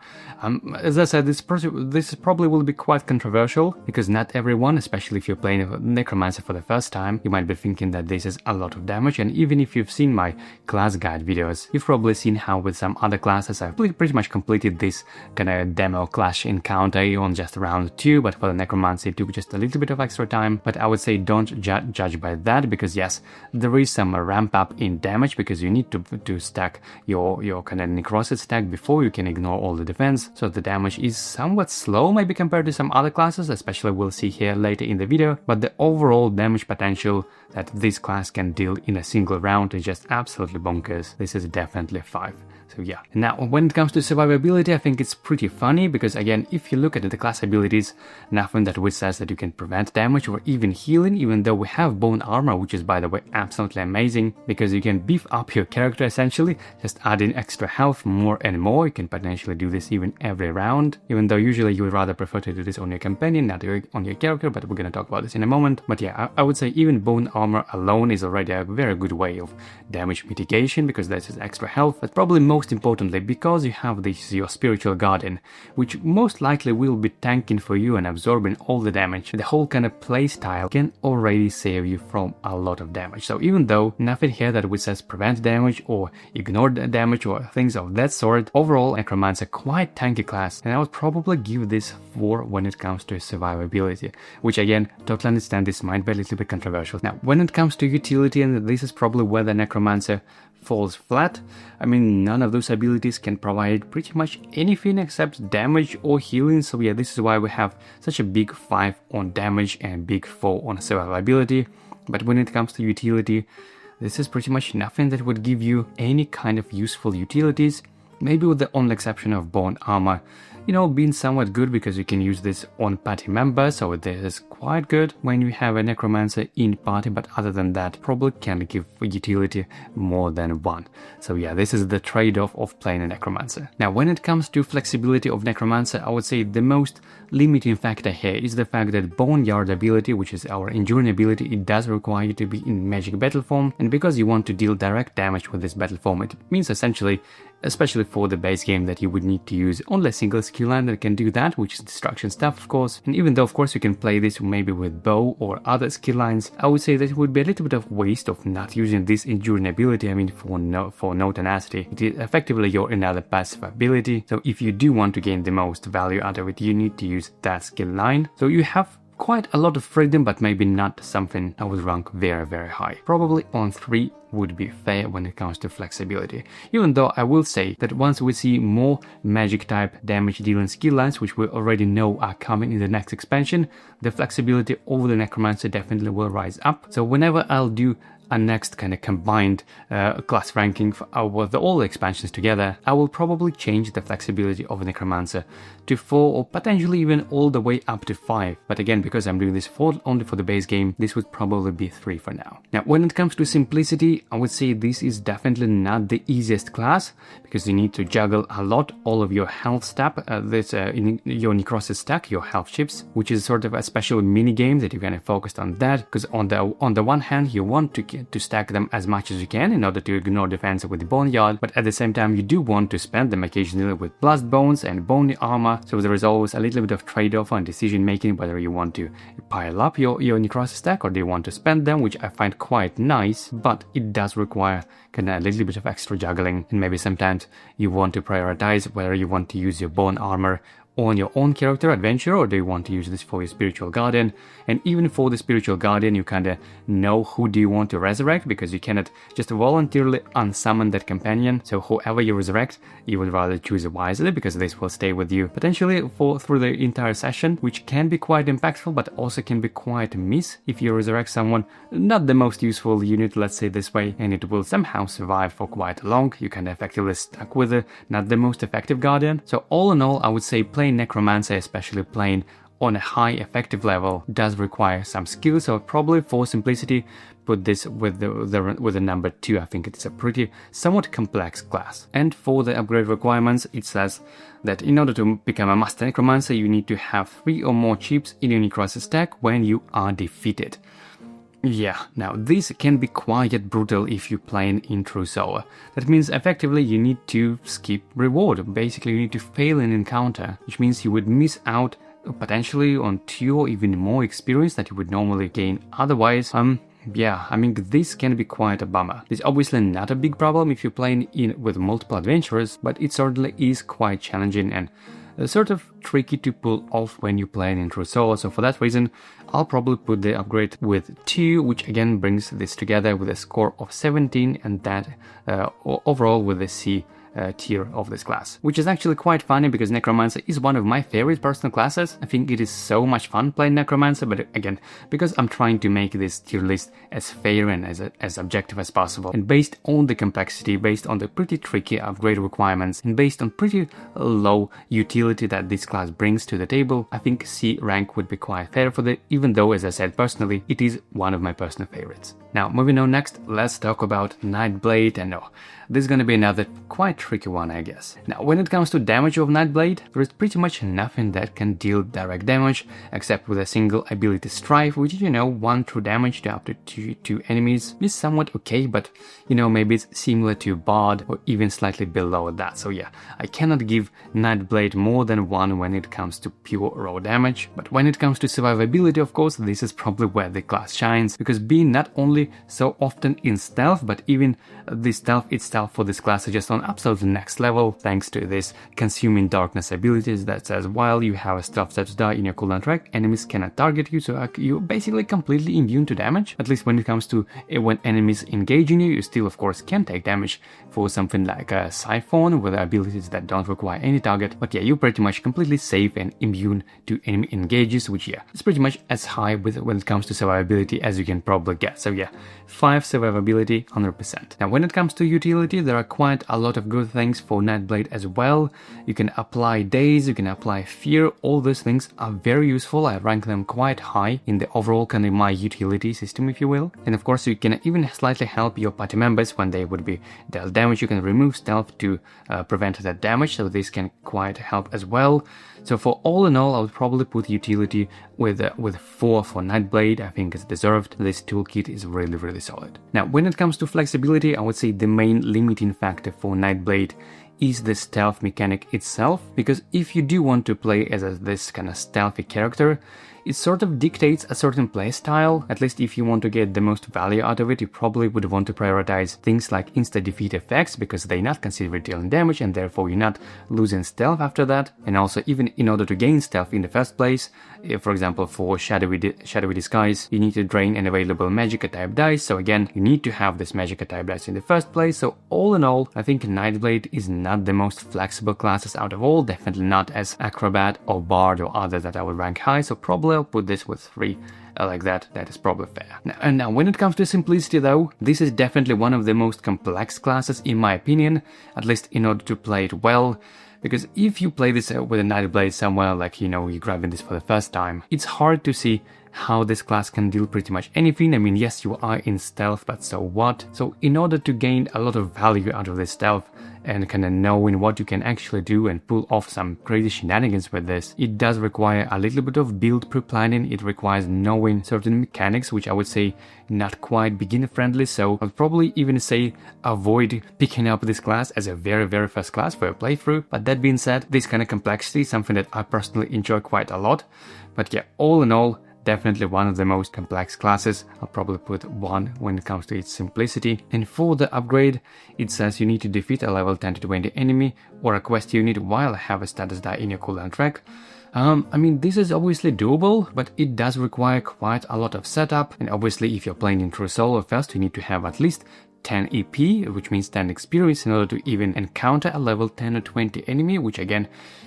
[SPEAKER 1] As I said, this probably will be quite controversial, because not everyone, especially if you're playing Necromancer for the first time, you might be thinking that this is a lot of damage. And even if you've seen my class guide videos, you've probably seen how with some other classes I've pretty much completed this kind of demo clash encounter on just round 2, but for the Necromancer it took just a little bit of extra time. But I would say don't judge by that, because yes, there is some ramp up in damage, because you need to stack your kind of necrosis stack before you can ignore all the defense. So the damage is somewhat slow, maybe compared to some other classes, especially we'll see here later in the video, but the overall damage potential that this class can deal in a single round is just absolutely bonkers. This is definitely 5. So yeah. Now, when it comes to survivability, I think it's pretty funny, because again, if you look at the class abilities, nothing that says that you can prevent damage or even healing, even though we have bone armor, which is, by the way, absolutely amazing, because you can beef up your character essentially, just adding extra health more and more. You can potentially do this even every round, even though usually you would rather prefer to do this on your companion, not on your character, but we're gonna talk about this in a moment. But yeah, I would say even bone armor alone is already a very good way of damage mitigation, because that is extra health. But probably most importantly, because you have your Spiritual Guardian, which most likely will be tanking for you and absorbing all the damage, the whole kind of playstyle can already save you from a lot of damage. So even though nothing here that says prevent damage or ignore the damage or things of that sort, overall Necromancer quite tanky class, and I would probably give this 4 when it comes to survivability, which again, totally understand this might be a little bit controversial. Now, when it comes to utility, and this is probably where the Necromancer falls flat, I mean, none of those abilities can provide pretty much anything except damage or healing. So yeah, this is why we have such a big 5 on damage and big 4 on survivability. But when it comes to utility, this is pretty much nothing that would give you any kind of useful utilities. Maybe with the only exception of bone armor, been somewhat good because you can use this on party members, so this is quite good when you have a Necromancer in party, but other than that, probably can't give utility more than one. So yeah, this is the trade-off of playing a Necromancer. Now, when it comes to flexibility of Necromancer, I would say the most limiting factor here is the fact that Boneyard ability, which is our enduring ability, it does require you to be in magic battle form, and because you want to deal direct damage with this battle form, it means essentially, especially for the base game, that you would need to use only a single skill line that can do that, which is destruction stuff, of course. And even though of course you can play this maybe with bow or other skill lines, I would say that it would be a little bit of waste of not using this enduring ability. I mean, for no tenacity, it is effectively your another passive ability, so if you do want to gain the most value out of it, you need to use that skill line. So you have quite a lot of freedom, but maybe not something I would rank very, very high. Probably on 3 would be fair when it comes to flexibility, even though I will say that once we see more magic type damage dealing skill lines, which we already know are coming in the next expansion, the flexibility of the Necromancer definitely will rise up. So whenever I'll do a next kind of combined class ranking with all the expansions together, I will probably change the flexibility of Necromancer to 4 or potentially even all the way up to 5. But again, because I'm doing this only for the base game, this would probably be 3 for now. Now, when it comes to simplicity, I would say this is definitely not the easiest class, because you need to juggle a lot all of your health stack, in your necrosis stack, your health chips, which is sort of a special mini game that you're kind of focused on that, because on the one hand you want to stack them as much as you can in order to ignore defense with the Boneyard, but at the same time you do want to spend them occasionally with blast bones and bony armor, so there is always a little bit of trade-off on decision making, whether you want to pile up your necrosis stack or do you want to spend them, which I find quite nice, but it does require kind of a little bit of extra juggling, and maybe sometimes you want to prioritize whether you want to use your bone armor on your own character adventure, or do you want to use this for your spiritual guardian. And even for the spiritual guardian, you kind of know who do you want to resurrect, because you cannot just voluntarily unsummon that companion. So whoever you resurrect, you would rather choose wisely, because this will stay with you potentially through the entire session, which can be quite impactful, but also can be quite miss if you resurrect someone not the most useful unit, let's say this way, and it will somehow survive for quite long. You can effectively stuck with not the most effective guardian. So all in all, I would say playing Necromancer, especially playing on a high effective level, does require some skill. So probably for simplicity, put this with the number 2. I think it's a pretty somewhat complex class. And for the upgrade requirements, it says that in order to become a master Necromancer, you need to have 3 or more chips in your necrosis stack when you are defeated. Yeah, now this can be quite brutal if you're playing in True Soul. That means effectively you need to skip reward. Basically you need to fail an encounter, which means you would miss out potentially on 2 or even more experience that you would normally gain otherwise. Yeah, I mean, this can be quite a bummer. It's obviously not a big problem if you're playing with multiple adventurers, but it certainly is quite challenging and sort of tricky to pull off when you're playing in True Soul. So for that reason, I'll probably put the upgrade with 2, which again brings this together with a score of 17, and that overall with the C tier of this class, which is actually quite funny because Necromancer is one of my favorite personal classes. I think it is so much fun playing Necromancer, but again, because I'm trying to make this tier list as fair and as objective as possible, and based on the complexity, based on the pretty tricky upgrade requirements, and based on pretty low utility that this class brings to the table, I think C rank would be quite fair for it, even though, as I said, personally, it is one of my personal favorites. Now, moving on next, let's talk about Nightblade, and this is gonna be another quite tricky one, I guess. Now, when it comes to damage of Nightblade, there is pretty much nothing that can deal direct damage, except with a single ability Strife, which, 1 true damage to up to 2 enemies is somewhat okay, but, maybe it's similar to Bard, or even slightly below that. So yeah, I cannot give Nightblade more than 1 when it comes to pure raw damage. But when it comes to survivability, of course, this is probably where the class shines, because being not only so often in stealth, but even the stealth itself for this class is just on absolute next level, thanks to this consuming darkness abilities that says while you have a stealth status die in your cooldown track, enemies cannot target you, so you're basically completely immune to damage. At least when it comes to when enemies engage in you, you still of course can take damage for something like a Siphon with abilities that don't require any target, but yeah, you're pretty much completely safe and immune to enemy engages, which yeah, is pretty much as high when it comes to survivability as you can probably get. So yeah, 5 survivability, 100%. Now when it comes to utility, there are quite a lot of good similar things for Nightblade as well. You can apply Daze, you can apply Fear, all those things are very useful. I rank them quite high in the overall kind of my utility system, if you will. And of course you can even slightly help your party members when they would be dealt damage. You can remove stealth to prevent that damage, so this can quite help as well. So for all in all, I would probably put utility with 4 for Nightblade. I think it's deserved. This toolkit is really solid. Now, when it comes to flexibility, I would say the main limiting factor for Nightblade is the stealth mechanic itself, because if you do want to play as this kind of stealthy character, it sort of dictates a certain playstyle. At least if you want to get the most value out of it, you probably would want to prioritize things like insta-defeat effects, because they're not considered dealing damage and therefore you're not losing stealth after that. And also, even in order to gain stealth in the first place, if, for example, for Shadowy Disguise, you need to drain an available Magicka type dice, so again, you need to have this Magicka type dice in the first place. So all in all, I think Nightblade is not the most flexible classes out of all, definitely not as Acrobat or Bard or others that I would rank high, so probably I'll put this with 3 like that. That is probably fair. Now, when it comes to simplicity though, this is definitely one of the most complex classes in my opinion, at least in order to play it well. Because if you play this with a Nightblade somewhere, like, you know, you're grabbing this for the first time, it's hard to see how this class can deal pretty much anything. I mean, yes, you are in stealth, but so what? So in order to gain a lot of value out of this stealth and kind of knowing what you can actually do and pull off some crazy shenanigans with this, it does require a little bit of build pre-planning. It requires knowing certain mechanics, which I would say not quite beginner friendly. So I'd probably even say avoid picking up this class as a very first class for a playthrough. But that being said, this kind of complexity is something that I personally enjoy quite a lot. But yeah, all in all, definitely one of the most complex classes. I'll probably put 1 when it comes to its simplicity. And for the upgrade, it says you need to defeat a level 10 to 20 enemy or a quest unit while have a status die in your cooldown track. I mean, this is obviously doable, but it does require quite a lot of setup. And obviously, if you're playing in true solo first, you need to have at least 10 EP, which means 10 experience, in order to even encounter a level 10 or 20 enemy, which again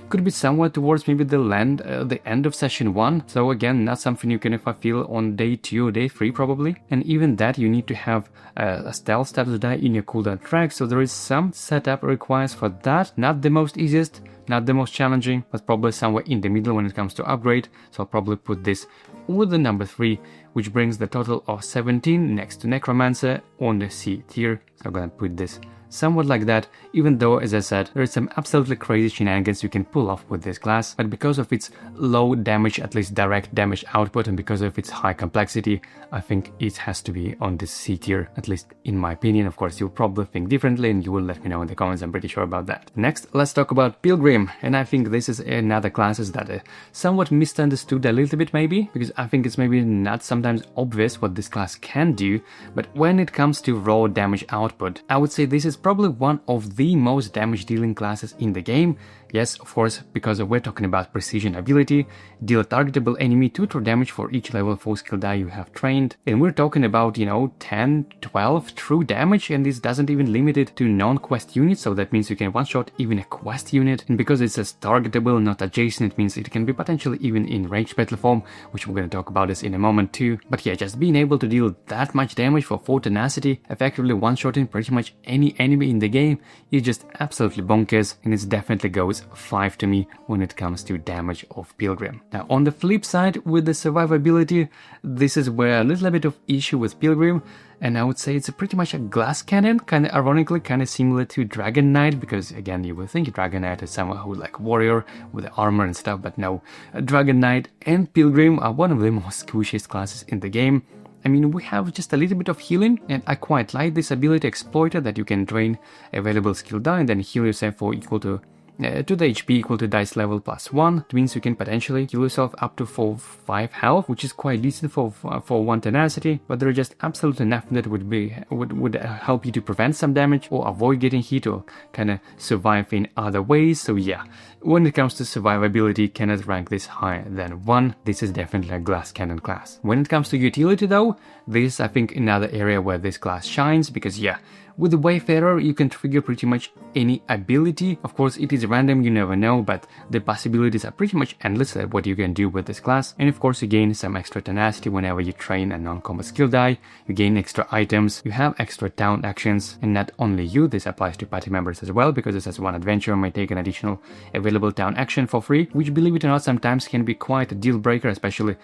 [SPEAKER 1] could be somewhere towards maybe the end of session 1. So again, not something you can fulfill on day 2 or day 3 probably. And even that, you need to have a stealth status die in your cooldown track, so there is some setup required for that. Not the most easiest, not the most challenging, but probably somewhere in the middle when it comes to upgrade. So I'll probably put this with the number 3, which brings the total of 17 next to Necromancer on the C tier. So I'm gonna put this somewhat like that, even though, as I said, there is some absolutely crazy shenanigans you can pull off with this class, but because of its low damage, at least direct damage output, and because of its high complexity, I think it has to be on this C tier, at least in my opinion. Of course, you'll probably think differently, and you will let me know in the comments, I'm pretty sure about that. Next, let's talk about Pilgrim, and I think this is another class that is somewhat misunderstood a little bit maybe, because I think it's maybe not sometimes obvious what this class can do, but when it comes to raw damage output, I would say this is probably one of the most damage dealing classes in the game. Yes, of course, because we're talking about precision ability, deal targetable enemy 2 true damage for each level 4 skill die you have trained, and we're talking about, you know, 10, 12 true damage, and this doesn't even limit it to non-quest units, so that means you can one-shot even a quest unit, and because it says targetable, not adjacent, it means it can be potentially even in ranged battle form, which we're going to talk about this in a moment too. But yeah, just being able to deal that much damage for 4 tenacity, effectively one-shotting pretty much any enemy in the game, is just absolutely bonkers, and it definitely goes 5 to me when it comes to damage of Pilgrim. Now, on the flip side, with the survivability, this is where a little bit of issue with Pilgrim, and I would say it's pretty much a glass cannon, kind of ironically, kind of similar to Dragonknight, because again, you would think Dragonknight is someone who like warrior with the armor and stuff, but no, Dragonknight and Pilgrim are one of the most squishiest classes in the game. I mean, we have just a little bit of healing, and I quite like this ability exploiter that you can drain available skill die and then heal yourself for equal to the HP equal to dice level +1. It means you can potentially heal yourself up to 5 health, which is quite decent for 1 tenacity, but there is just absolutely nothing that would help you to prevent some damage or avoid getting hit or kind of survive in other ways. So yeah, when it comes to survivability, cannot rank this higher than 1. This is definitely a glass cannon class. When it comes to utility though, this I think another area where this class shines, because yeah, With the Wayfarer, you can trigger pretty much any ability. Of course, it is random, you never know, but the possibilities are pretty much endless at what you can do with this class. And of course, you gain some extra tenacity whenever you train a non-combat skill die, you gain extra items, you have extra town actions, and not only you, this applies to party members as well, because this has one adventure may take an additional available town action for free, which, believe it or not, sometimes can be quite a deal breaker, especially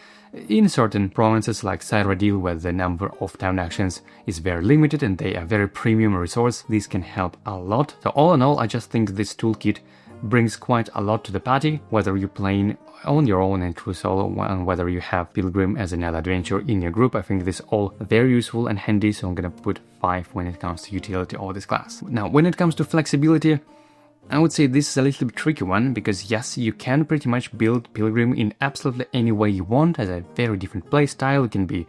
[SPEAKER 1] in certain provinces like Cyrodiil, where the number of town actions is very limited and they are very premium resource. These can help a lot. So all in all, I just think this toolkit brings quite a lot to the party, whether you're playing on your own in true solo and whether you have Pilgrim as another adventure in your group. I think this is all very useful and handy, so I'm gonna put 5 when it comes to utility of this class. Now, when it comes to flexibility, I would say this is a little bit tricky one, because yes, you can pretty much build Pilgrim in absolutely any way you want, as a very different playstyle. It can be,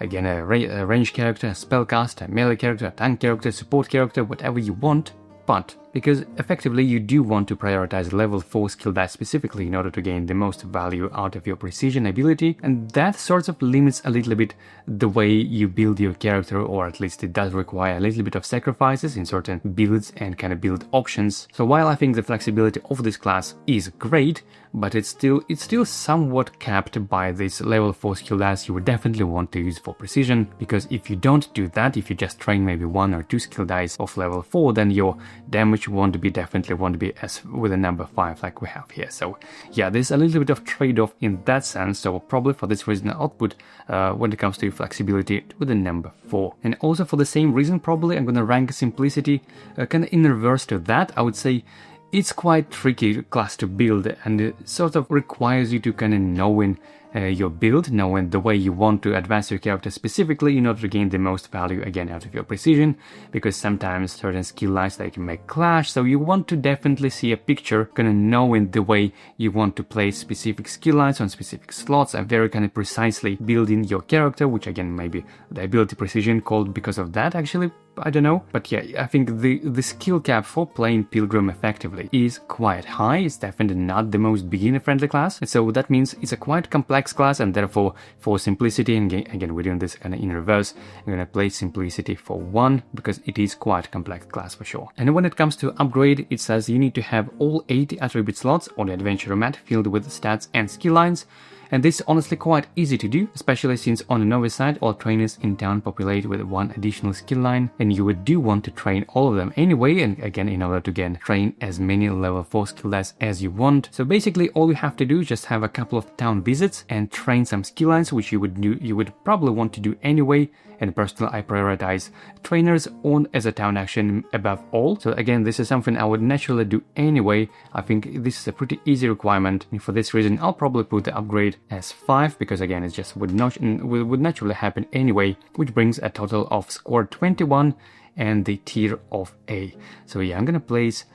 [SPEAKER 1] again, a range character, a spellcaster, a melee character, a tank character, support character, whatever you want. But because effectively you do want to prioritize level 4 skill dice specifically in order to gain the most value out of your precision ability, and that sort of limits a little bit the way you build your character, or at least it does require a little bit of sacrifices in certain builds and kind of build options. So while I think the flexibility of this class is great, but it's still somewhat capped by this level 4 skill dice you would definitely want to use for precision, because if you don't do that, if you just train maybe 1 or 2 skill dice of level 4, then your damage definitely won't be as with a number 5 like we have here. So yeah, there's a little bit of trade-off in that sense, so probably for this reason I'll put when it comes to flexibility with a number 4. And also for the same reason, probably I'm gonna rank simplicity kind of in reverse to that. I would say it's quite tricky class to build, and it sort of requires you to kind of knowing your build, knowing the way you want to advance your character specifically in order to gain the most value again out of your precision, because sometimes certain skill lines they can make clash, so you want to definitely see a picture, kind of knowing the way you want to place specific skill lines on specific slots and very kind of precisely building your character, which again maybe the ability precision called because of that actually, I don't know. But yeah, I think the skill cap for playing Pilgrim effectively is quite high. It's definitely not the most beginner-friendly class, so that means it's a quite complex class, and therefore for simplicity, and again we're doing this kind of in reverse, I'm gonna play simplicity for 1, because it is quite a complex class for sure. And when it comes to upgrade, it says you need to have all 80 attribute slots on the adventure mat filled with stats and skill lines. And this is honestly quite easy to do, especially since on the novice side all trainers in town populate with 1 additional skill line, and you would do want to train all of them anyway, and again in order to train as many level 4 skill dice as you want. So basically all you have to do is just have a couple of town visits and train some skill lines, which you would probably want to do anyway. And personally, I prioritize trainers on as a town action above all. So again, this is something I would naturally do anyway. I think this is a pretty easy requirement, and for this reason I'll probably put the upgrade as 5, because again it just would naturally happen anyway, which brings a total of score 21 and the tier of A. So yeah, I'm gonna place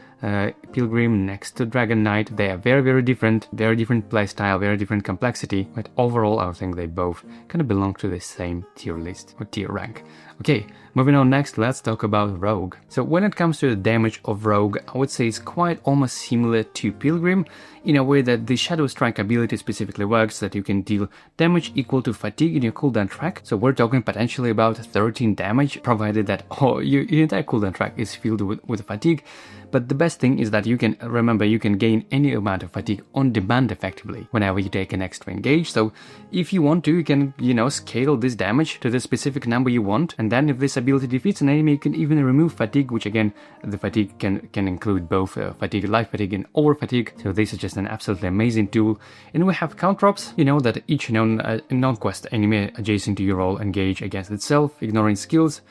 [SPEAKER 1] Pilgrim next to Dragonknight. They are very different playstyle, very different complexity, but overall I think they both kind of belong to the same tier list or tier rank. Okay, moving on next, let's talk about Rogue. So when it comes to the damage of Rogue, I would say it's quite almost similar to Pilgrim, in a way that the Shadow Strike ability specifically works that you can deal damage equal to fatigue in your cooldown track. So we're talking potentially about 13 damage, provided that your entire cooldown track is filled with fatigue. But the best thing is that you can, remember, you can gain any amount of fatigue on demand effectively whenever you take an extra engage. So if you want to, you can, scale this damage to the specific number you want, and then if this ability defeats an enemy, you can even remove fatigue, which again, the fatigue can include both fatigue, life fatigue, and over fatigue. So this is just an absolutely amazing tool. And we have count drops, that each non-quest enemy adjacent to your role engage against itself, ignoring skills.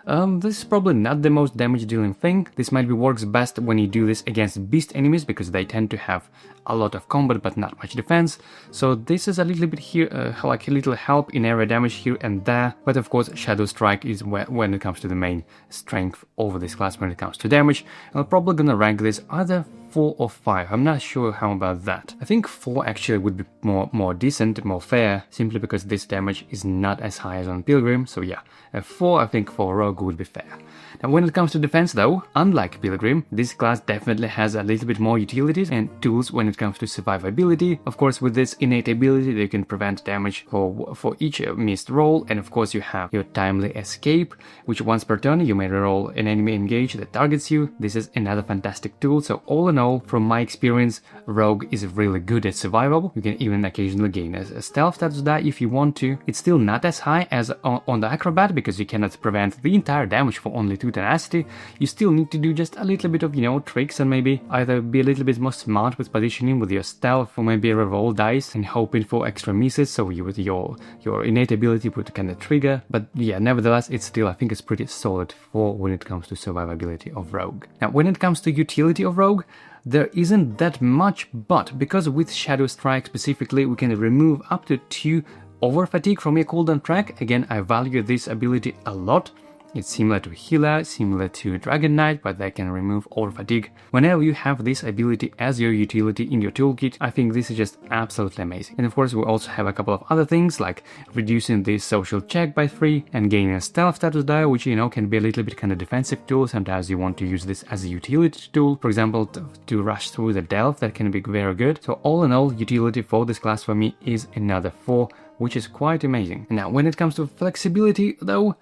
[SPEAKER 1] This is probably not the most damage dealing thing. This might be works best when you do this against beast enemies, because they tend to have a lot of combat but not much defense. So this is a little bit here, like a little help in area damage here and there. But of course, Shadow Strike is when it comes to the main strength over this class when it comes to damage. I'm probably gonna rank this either 4 or 5. I'm not sure how about that. I think 4 actually would be more decent, more fair, simply because this damage is not as high as on Pilgrim. So yeah, 4 I think for Rogue would be fair. Now when it comes to defense though, unlike Pilgrim, this class definitely has a little bit more utilities and tools when it comes to survivability. Of course, with this innate ability they can prevent damage for each missed roll, and of course you have your timely escape, which once per turn you may roll an enemy engage that targets you. This is another fantastic tool. So all in all, from my experience, Rogue is really good at survival. You can even occasionally gain a stealth status die if you want to. It's still not as high as on the Acrobat, because you cannot prevent the entire damage for only 2 tenacity. You still need to do just a little bit of, tricks, and maybe either be a little bit more smart with positioning with your stealth, or maybe reroll dice and hoping for extra misses, so with your innate ability would kind of trigger. But yeah, nevertheless, it's still, I think it's pretty solid for when it comes to survivability of Rogue. Now when it comes to utility of Rogue, there isn't that much, but because with Shadow Strike specifically we can remove up to 2 over fatigue from your cooldown track. Again, I value this ability a lot. It's similar to Healer, similar to Dragonknight, but they can remove all fatigue. Whenever you have this ability as your utility in your toolkit, I think this is just absolutely amazing. And of course, we also have a couple of other things, like reducing the social check by 3 and gaining a stealth status die, which, can be a little bit kind of defensive tool. Sometimes you want to use this as a utility tool, for example, to rush through the delve. That can be very good. So all in all, utility for this class for me is another 4, which is quite amazing. Now, when it comes to flexibility, though,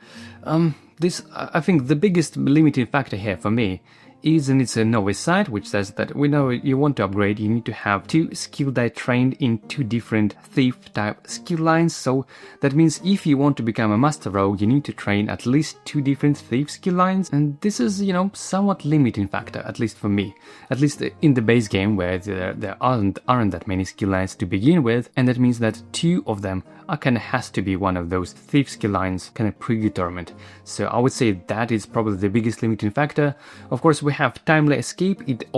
[SPEAKER 1] I think the biggest limiting factor here for me is in its novice side, which says that we know you want to upgrade, you need to have 2 skill die trained in 2 different thief type skill lines. So that means if you want to become a master rogue, you need to train at least 2 different thief skill lines, and this is, somewhat limiting factor, at least for me. At least in the base game, where there aren't that many skill lines to begin with, and that means that 2 of them kind of has to be one of those thief skill lines, kind of predetermined. So I would say that is probably the biggest limiting factor. Of course, we have timely escape. It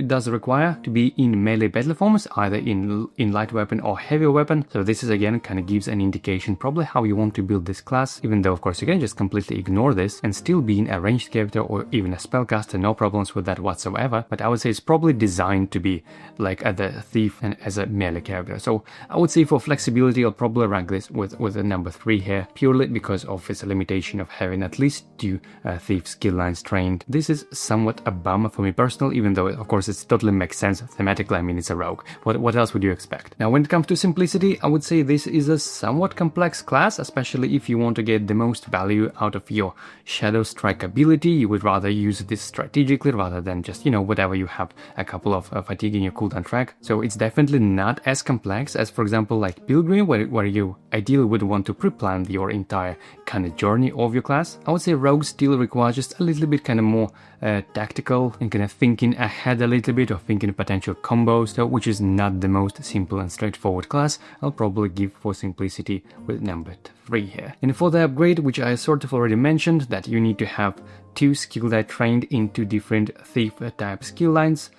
[SPEAKER 1] does require to be in melee battle forms, either in light weapon or heavy weapon. So this is again kind of gives an indication probably how you want to build this class, even though of course you can just completely ignore this and still be a ranged character or even a spellcaster, no problems with that whatsoever. But I would say it's probably designed to be like as a thief and as a melee character. So I would say for flexibility, I'll probably rank this with a number 3 here, purely because of its limitation of having at least 2 thief skill lines trained. This is somewhat a bummer for me personally, even though of course it totally makes sense thematically. I mean, it's a rogue. What else would you expect? Now when it comes to simplicity, I would say this is a somewhat complex class, especially if you want to get the most value out of your Shadow Strike ability. You would rather use this strategically rather than just, whatever you have a couple of fatigue in your cooldown track. So it's definitely not as complex as, for example, like Pilgrim, where you ideally would want to pre-plan your entire kind of journey of your class. I would say Rogue still requires just a little bit kind of more tactical and kind of thinking ahead a little bit, or thinking potential combos, though, which is not the most simple and straightforward class. I'll probably give for simplicity with number 3 here. And for the upgrade, which I sort of already mentioned, that you need to have 2 skill die trained in 2 different thief type skill lines.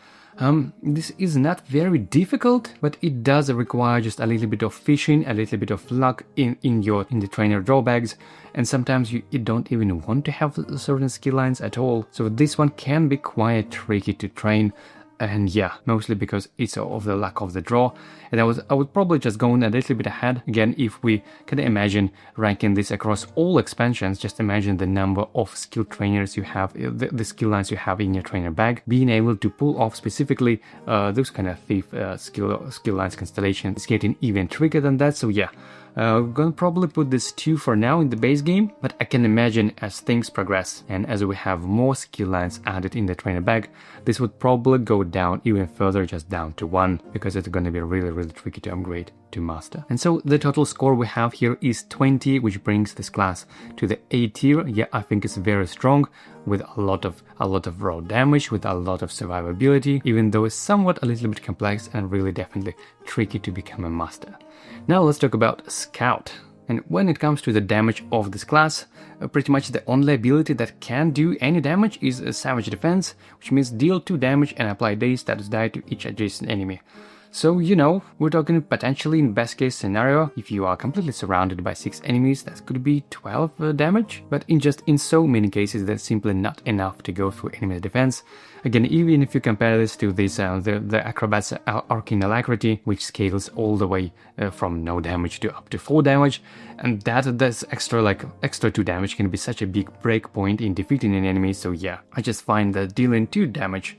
[SPEAKER 1] This is not very difficult, but it does require just a little bit of fishing, a little bit of luck in the trainer drawbacks, and sometimes you don't even want to have certain skill lines at all. So this one can be quite tricky to train. And yeah, mostly because it's of the lack of the draw. And I would probably just go in a little bit ahead. Again, if we can imagine ranking this across all expansions, just imagine the number of skill trainers you have, the skill lines you have in your trainer bag. Being able to pull off specifically those kind of thief skill lines constellation is getting even trickier than that. So yeah, I'm gonna probably put this 2 for now in the base game, but I can imagine as things progress and as we have more skill lines added in the trainer bag, this would probably go down even further, just down to 1, because it's gonna be really tricky to upgrade to master. And so the total score we have here is 20, which brings this class to the A tier. Yeah, I think it's very strong, with a lot of raw damage, with a lot of survivability, even though it's somewhat a little bit complex and really definitely tricky to become a master. Now let's talk about Scout. And when it comes to the damage of this class, pretty much the only ability that can do any damage is a Savage Defense, which means deal 2 damage and apply Daze status die to each adjacent enemy. So, you know, we're talking potentially in best case scenario, if you are completely surrounded by 6 enemies, that could be 12 damage. But in so many cases, that's simply not enough to go through enemy defense. Again, even if you compare this to this, the Acrobat's Arcane Alacrity, which scales all the way from no damage to up to 4 damage, and that's extra 2 damage can be such a big break point in defeating an enemy. So yeah, I just find that dealing 2 damage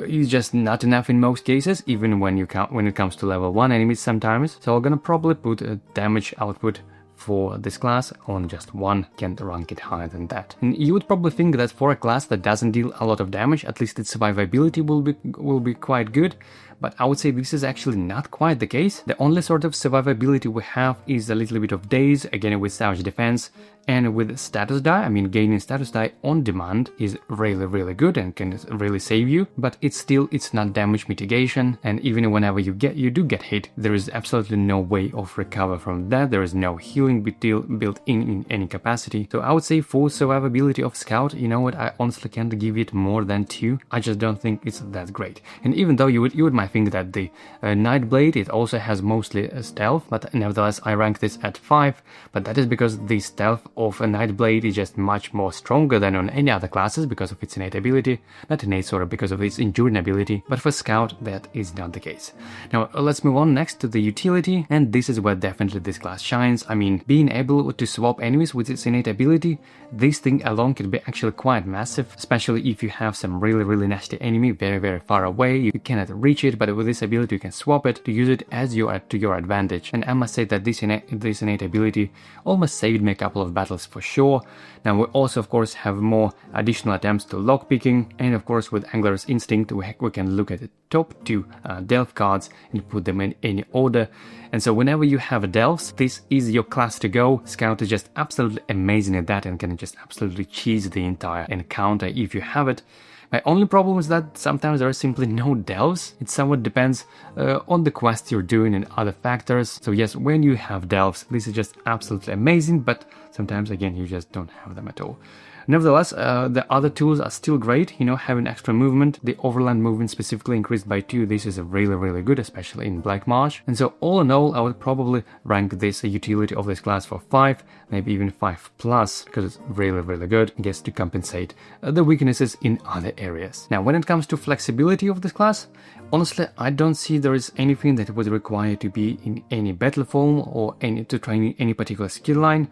[SPEAKER 1] is just not enough in most cases, even when it comes to level 1 enemies sometimes. So I'm gonna probably put a damage output for this class on just 1, can't rank it higher than that. And you would probably think that for a class that doesn't deal a lot of damage, at least its survivability will be quite good, but I would say this is actually not quite the case. The only sort of survivability we have is a little bit of daze, again with Savage Defense, and with status die. I mean, gaining status die on demand is really good and can really save you, but it's not damage mitigation, and even whenever you do get hit, there is absolutely no way of recover from that. There is no healing built in any capacity. So I would say for survivability of Scout, you know what, I honestly can't give it more than 2. I just don't think it's that great. And even though you would might think that the Nightblade, it also has mostly stealth, but nevertheless I rank this at 5, but that is because the stealth of a Nightblade is just much more stronger than on any other classes because of its innate ability, not innate sort of because of its enduring ability, but for Scout that is not the case. Now let's move on next to the utility, and this is where definitely this class shines. I mean, being able to swap enemies with its innate ability, this thing alone can be actually quite massive, especially if you have some really nasty enemy very far away, you cannot reach it, but with this ability you can swap it to use it to your advantage. And I must say that this innate ability almost saved me a couple of battles for sure. Now we also of course have more additional attempts to lockpicking, and of course with Angler's Instinct we can look at the top 2 Delve cards and put them in any order. And so whenever you have Delves, this is your class to go. Scout is just absolutely amazing at that and can just absolutely cheese the entire encounter if you have it. My only problem is that sometimes there are simply no Delves. It somewhat depends on the quest you're doing and other factors. So yes, when you have Delves, this is just absolutely amazing, but sometimes again you just don't have them at all. Nevertheless, the other tools are still great, you know, having extra movement, the overland movement specifically increased by 2, this is really good, especially in Black March. And so all in all, I would probably rank this utility of this class for 5, maybe even 5+, because it's really good, I guess, to compensate the weaknesses in other areas. Now, when it comes to flexibility of this class, honestly, I don't see there is anything that would require to be in any battle form or to train any particular skill line.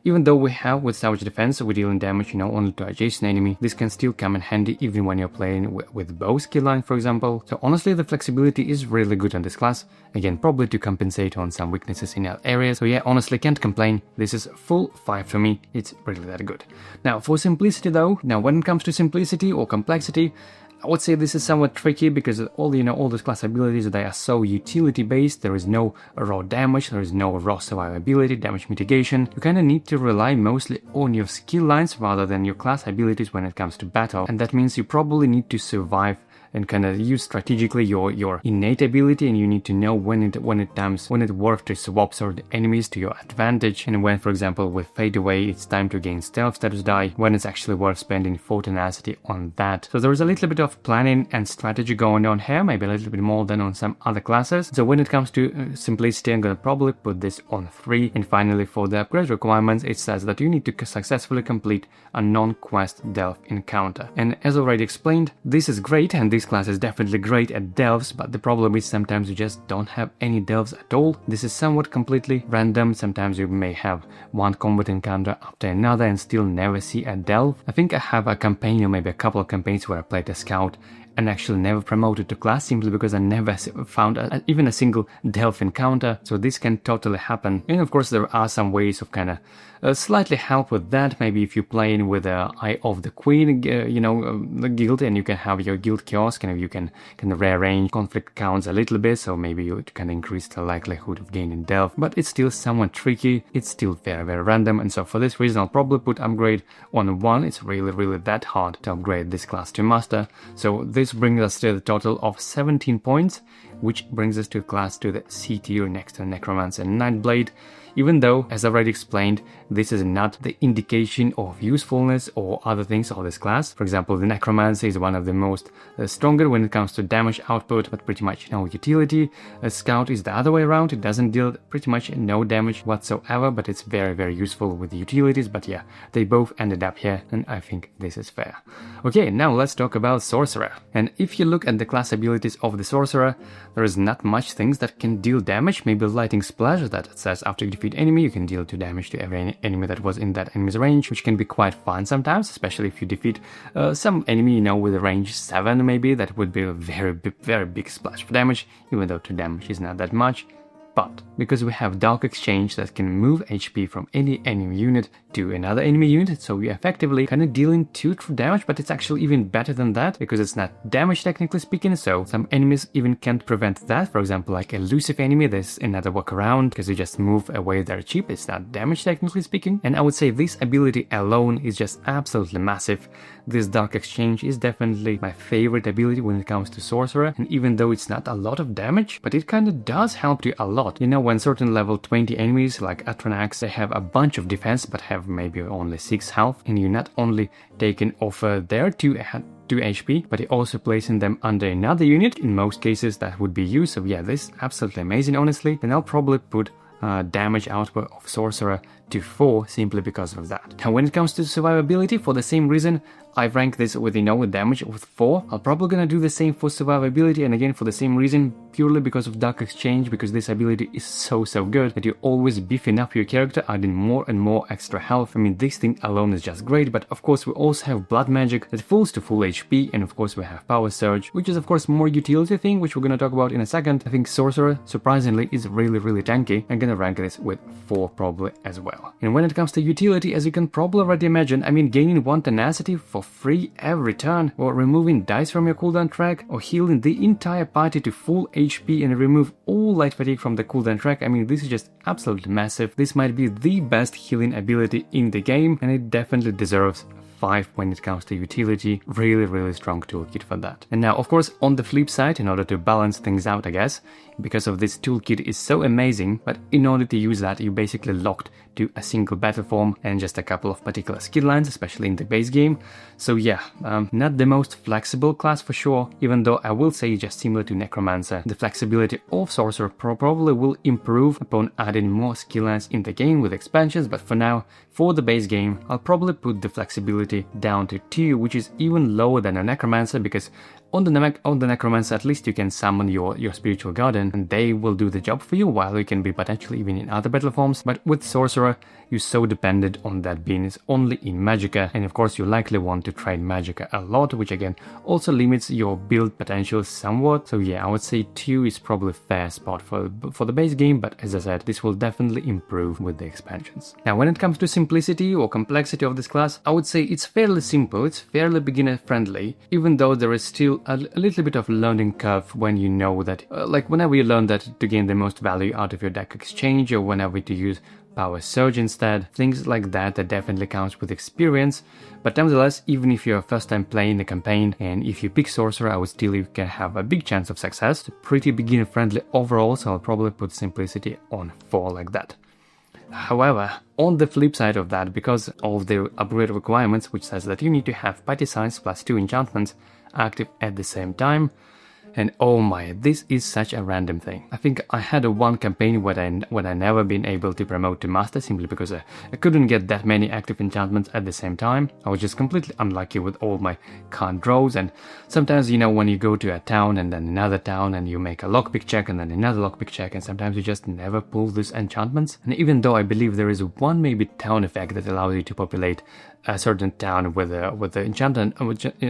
[SPEAKER 1] Even though we have with Savage Defense, we're dealing damage, you know, only to adjacent enemy, this can still come in handy even when you're playing with bow skill line, for example. So honestly, the flexibility is really good on this class. Again, probably to compensate on some weaknesses in other areas. So yeah, honestly, can't complain. This is full 5 for me. It's really that good. Now, for simplicity though, when it comes to simplicity or complexity, I would say this is somewhat tricky because all those class abilities, they are so utility based. There is no raw damage, there is no raw survivability, damage mitigation. You kind of need to rely mostly on your skill lines rather than your class abilities when it comes to battle, and that means you probably need to survive and kind of use strategically your innate ability, and you need to know when it works to swap sort of enemies to your advantage, and when, for example, with Fade Away it's time to gain stealth status die, when it's actually worth spending full tenacity on that. So there is a little bit of planning and strategy going on here, maybe a little bit more than on some other classes. So when it comes to simplicity, I'm gonna probably put this on 3. And finally, for the upgrade requirements, it says that you need to successfully complete a non-quest delve encounter. And as already explained, this is great, and this class is definitely great at delves, but the problem is sometimes you just don't have any delves at all. This is somewhat completely random. Sometimes you may have one combat encounter after another and still never see a delve. I think I have a campaign or maybe a couple of campaigns where I played a scout and actually never promoted to class simply because I never found even a single delve encounter. So this can totally happen. And of course there are some ways of kind of slightly help with that. Maybe if you're playing with Eye of the Queen, the guild, and you can have your guild kiosk, and you can rearrange conflict counts a little bit, so maybe you can increase the likelihood of gaining delve. But it's still somewhat tricky. It's still very random, and so for this reason I'll probably put upgrade on 1. It's really that hard to upgrade this class to master. So this brings us to the total of 17 points, which brings us to class to the C tier next to Necromancer and Nightblade. even though, as already explained, this is not the indication of usefulness or other things of this class. For example, the Necromancer is one of the most stronger when it comes to damage output, but pretty much no utility. A Scout is the other way around, it doesn't deal pretty much no damage whatsoever, but it's very useful with the utilities. But yeah, they both ended up here, and I think this is fair. Okay, now let's talk about Sorcerer. And if you look at the class abilities of the Sorcerer, there is not much things that can deal damage. Maybe Lightning Splash that says after you defeat enemy you can deal 2 damage to every enemy that was in that enemy's range, which can be quite fun sometimes, especially if you defeat some enemy, you know, with a range 7 maybe. That would be a very big splash for damage, even though 2 damage is not that much. But because we have Dark Exchange that can move HP from any enemy unit to another enemy unit, so we effectively kind of dealing 2 true damage, but it's actually even better than that because it's not damage technically speaking, so some enemies even can't prevent that. For example, like elusive enemy, there's another workaround because you just move away their chip, it's not damage technically speaking. And I would say this ability alone is just absolutely massive. This Dark Exchange is definitely my favorite ability when it comes to Sorcerer, and even though it's not a lot of damage, but it kind of does help you a lot. You know, when certain level 20 enemies like Atronax, they have a bunch of defense but have maybe only 6 health, and you're not only taking off their 2 HP, but you're also placing them under another unit. In most cases that would be you, so yeah, this is absolutely amazing honestly. And I'll probably put damage output of Sorcerer to 4 simply because of that. Now when it comes to survivability, for the same reason I've ranked this with, you know, with damage with 4. I'm probably gonna do the same for survivability, and again for the same reason, purely because of Dark Exchange, because this ability is so good that you're always beefing up your character, adding more and more extra health. I mean, this thing alone is just great, but of course we also have Blood Magic that falls to full HP, and of course we have Power Surge, which is of course more utility thing, which we're gonna talk about in a second. I think Sorcerer, surprisingly, is really tanky. I'm gonna rank this with 4 probably as well. And when it comes to utility, as you can probably already imagine, I mean, gaining 1 tenacity for free every turn, or removing dice from your cooldown track, or healing the entire party to full HP and remove all light fatigue from the cooldown track. I mean, this is just absolutely massive. This might be the best healing ability in the game, and it definitely deserves 5 when it comes to utility. Really strong toolkit for that. And now of course on the flip side, in order to balance things out, I guess, because of this toolkit is so amazing, but in order to use that you're basically locked to a single battle form and just a couple of particular skill lines, especially in the base game. So yeah, not the most flexible class for sure, even though I will say just similar to Necromancer, the flexibility of Sorcerer probably will improve upon adding more skill lines in the game with expansions, but for now, for the base game, I'll probably put the flexibility down to 2, which is even lower than a Necromancer, because on the Necromancer at least you can summon your spiritual guardian and they will do the job for you, while you can be potentially even in other battle forms. But with Sorcerer you're so dependent on that being only in Magicka, and of course you likely want to train Magicka a lot, which again also limits your build potential somewhat. So yeah, I would say 2 is probably a fair spot for the base game, but as I said, this will definitely improve with the expansions. Now when it comes to simplicity or complexity of this class, I would say it's fairly simple, it's fairly beginner friendly, even though there is still a little bit of learning curve when you know that, like whenever you learn that to gain the most value out of your Dark Exchange, or whenever to use Power Surge instead, things like that definitely counts with experience. But nevertheless, even if you're first time playing the campaign and if you pick Sorcerer, I would still you can have a big chance of success. It's pretty beginner friendly overall, so I'll probably put simplicity on 4 like that. However, on the flip side of that, because of the upgrade requirements, which says that you need to have party size plus 2 enchantments active at the same time, and oh my, this is such a random thing. I think I had one campaign when I never been able to promote to master simply because I couldn't get that many active enchantments at the same time. I was just completely unlucky with all my card draws, and sometimes, you know, when you go to a town and then another town and you make a lockpick check and then another lockpick check, and sometimes you just never pull these enchantments. And even though I believe there is one maybe town effect that allows you to populate a certain town with the enchantment,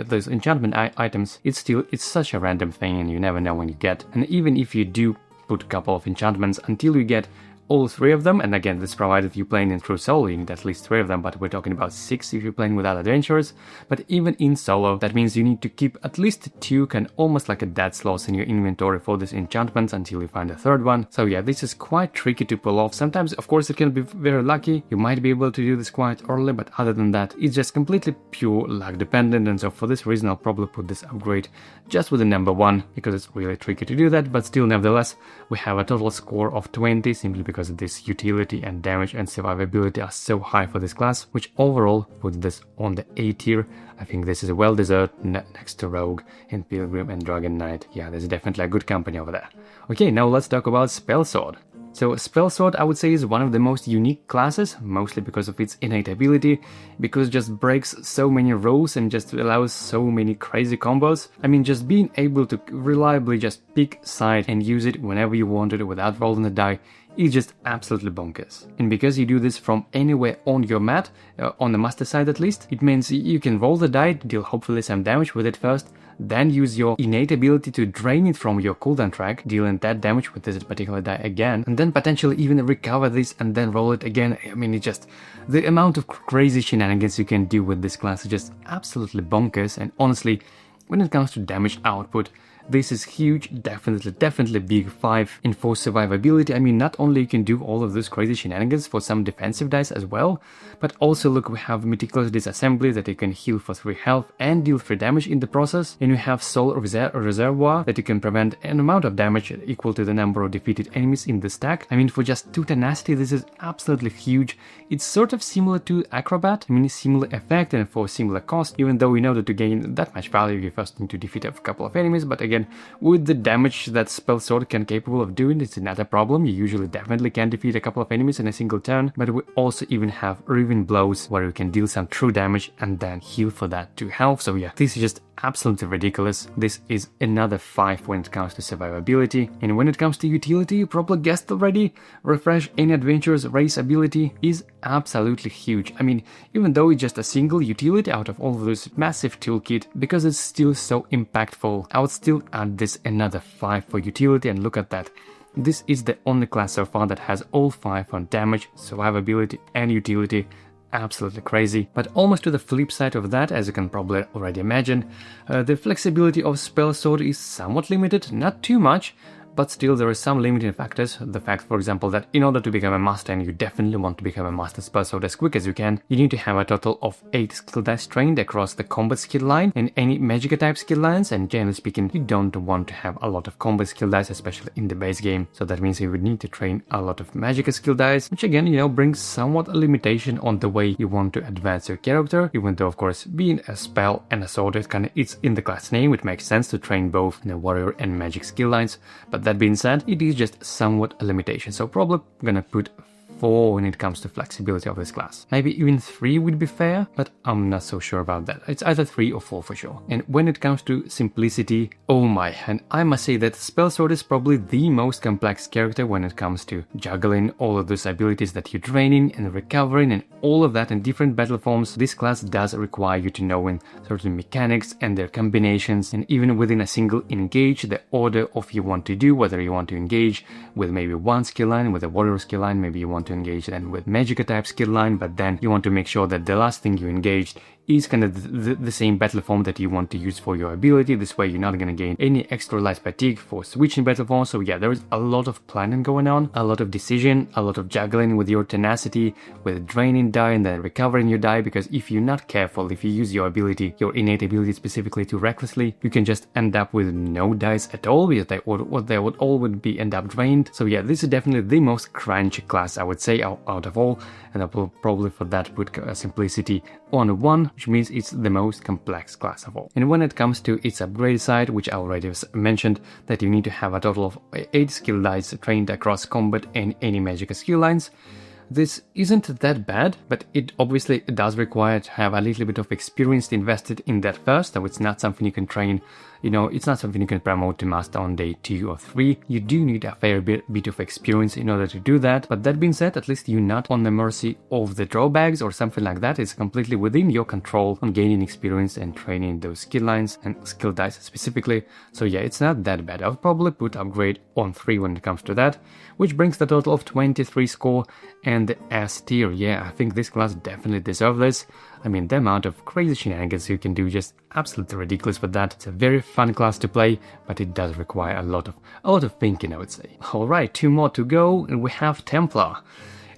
[SPEAKER 1] those enchantment items, it's such a random thing and you never know when you get. And even if you do put a couple of enchantments until you get all 3 of them, and again this provided you playing in through solo, you need at least 3 of them, but we're talking about 6 if you're playing with other adventurers. But even in solo, that means you need to keep at least 2, kind almost like a dead slots in your inventory for these enchantments until you find a 3rd one. So yeah, this is quite tricky to pull off. Sometimes of course it can be very lucky, you might be able to do this quite early, but other than that it's just completely pure luck dependent. And so for this reason I'll probably put this upgrade just with the number 1, because it's really tricky to do that. But still, nevertheless, we have a total score of 20 simply because because this utility and damage and survivability are so high for this class, which overall puts this on the A tier. I think this is well deserved next to Rogue and Pilgrim and Dragonknight. Yeah, there's definitely a good company over there. Okay, now let's talk about Spellsword. So Spellsword, I would say, is one of the most unique classes, mostly because of its innate ability, because it just breaks so many rules and just allows so many crazy combos. I mean, just being able to reliably just pick side and use it whenever you want it without rolling the die is just absolutely bonkers. And because you do this from anywhere on your mat, on the master side at least, it means you can roll the die, deal hopefully some damage with it first, then use your innate ability to drain it from your cooldown track, dealing that damage with this particular die again, and then potentially even recover this and then roll it again. I mean, it just, the amount of crazy shenanigans you can do with this class is just absolutely bonkers. And honestly, when it comes to damage output, this is huge, definitely big 5 in for survivability. I mean, not only you can do all of those crazy shenanigans for some defensive dice as well, but also look, we have meticulous disassembly that you can heal for 3 health and deal 3 damage in the process, and you have soul reservoir that you can prevent an amount of damage equal to the number of defeated enemies in the stack. I mean, for just 2 tenacity, this is absolutely huge. It's sort of similar to Acrobat, I mean, similar effect and for similar cost, even though we know that to gain that much value you first need to defeat a couple of enemies, but again, with the damage that Spellsword can capable of doing, it's not a problem. You usually definitely can defeat a couple of enemies in a single turn, but we also even have Riven Blows where you can deal some true damage and then heal for that 2 health. So yeah, this is just absolutely ridiculous. This is another 5 when it comes to survivability. And when it comes to utility, you probably guessed already, Refresh Any Adventurer's Race ability is absolutely huge. I mean, even though it's just a single utility out of all of this massive toolkit, because it's still so impactful, I would still add this another 5 for utility, and look at that. This is the only class so far that has all 5 on damage, survivability and utility. Absolutely crazy. But almost to the flip side of that, as you can probably already imagine, the flexibility of Spellsword is somewhat limited, not too much, but still there are some limiting factors. The fact, for example, that in order to become a master, and you definitely want to become a master Spellsword as quick as you can, you need to have a total of 8 skill dice trained across the combat skill line and any magic type skill lines, and generally speaking, you don't want to have a lot of combat skill dice, especially in the base game. So that means you would need to train a lot of magic skill dice, which again, brings somewhat a limitation on the way you want to advance your character, even though of course, being a spell and a sword, it's in the class name, it makes sense to train both warrior and magic skill lines, but that being said, it is just somewhat a limitation, so probably gonna put 4 when it comes to flexibility of this class. Maybe even 3 would be fair, but I'm not so sure about that. It's either 3 or 4 for sure. And when it comes to simplicity, oh my, and I must say that Spellsword is probably the most complex character when it comes to juggling all of those abilities that you're training and recovering and all of that in different battle forms. This class does require you to know in certain mechanics and their combinations, and even within a single engage, the order of you want to do, whether you want to engage with maybe one skill line, with a warrior skill line, maybe you want to engage then with magic type skill line, but then you want to make sure that the last thing you engaged is kind of the same battle form that you want to use for your ability. This way you're not going to gain any extra life fatigue for switching battle forms. So yeah, there is a lot of planning going on, a lot of decision, a lot of juggling with your tenacity, with draining die and then recovering your die, because if you're not careful, if you use your ability, your innate ability specifically too recklessly, you can just end up with no dice at all, because they would all be end up drained. So yeah, this is definitely the most crunchy class, I would say, out of all, and I will probably for that put simplicity on 1, which means it's the most complex class of all. And when it comes to its upgrade side, which I already mentioned, that you need to have a total of 8 skill dice trained across combat and any magic skill lines, this isn't that bad, but it obviously does require to have a little bit of experience invested in that first, so it's not something you can train, it's not something you can promote to master on day 2 or 3. You do need a fair bit of experience in order to do that, but that being said, at least you're not on the mercy of the drawbacks or something like that. It's completely within your control on gaining experience and training those skill lines and skill dice specifically. So yeah, it's not that bad. I'll probably put upgrade on 3 when it comes to that, which brings the total of 23 score and the S tier. Yeah, I think this class definitely deserves this. I mean, the amount of crazy shenanigans you can do just absolutely ridiculous with that. It's a very fun class to play, but it does require a lot of thinking, I would say. Alright, 2 more to go, and we have Templar.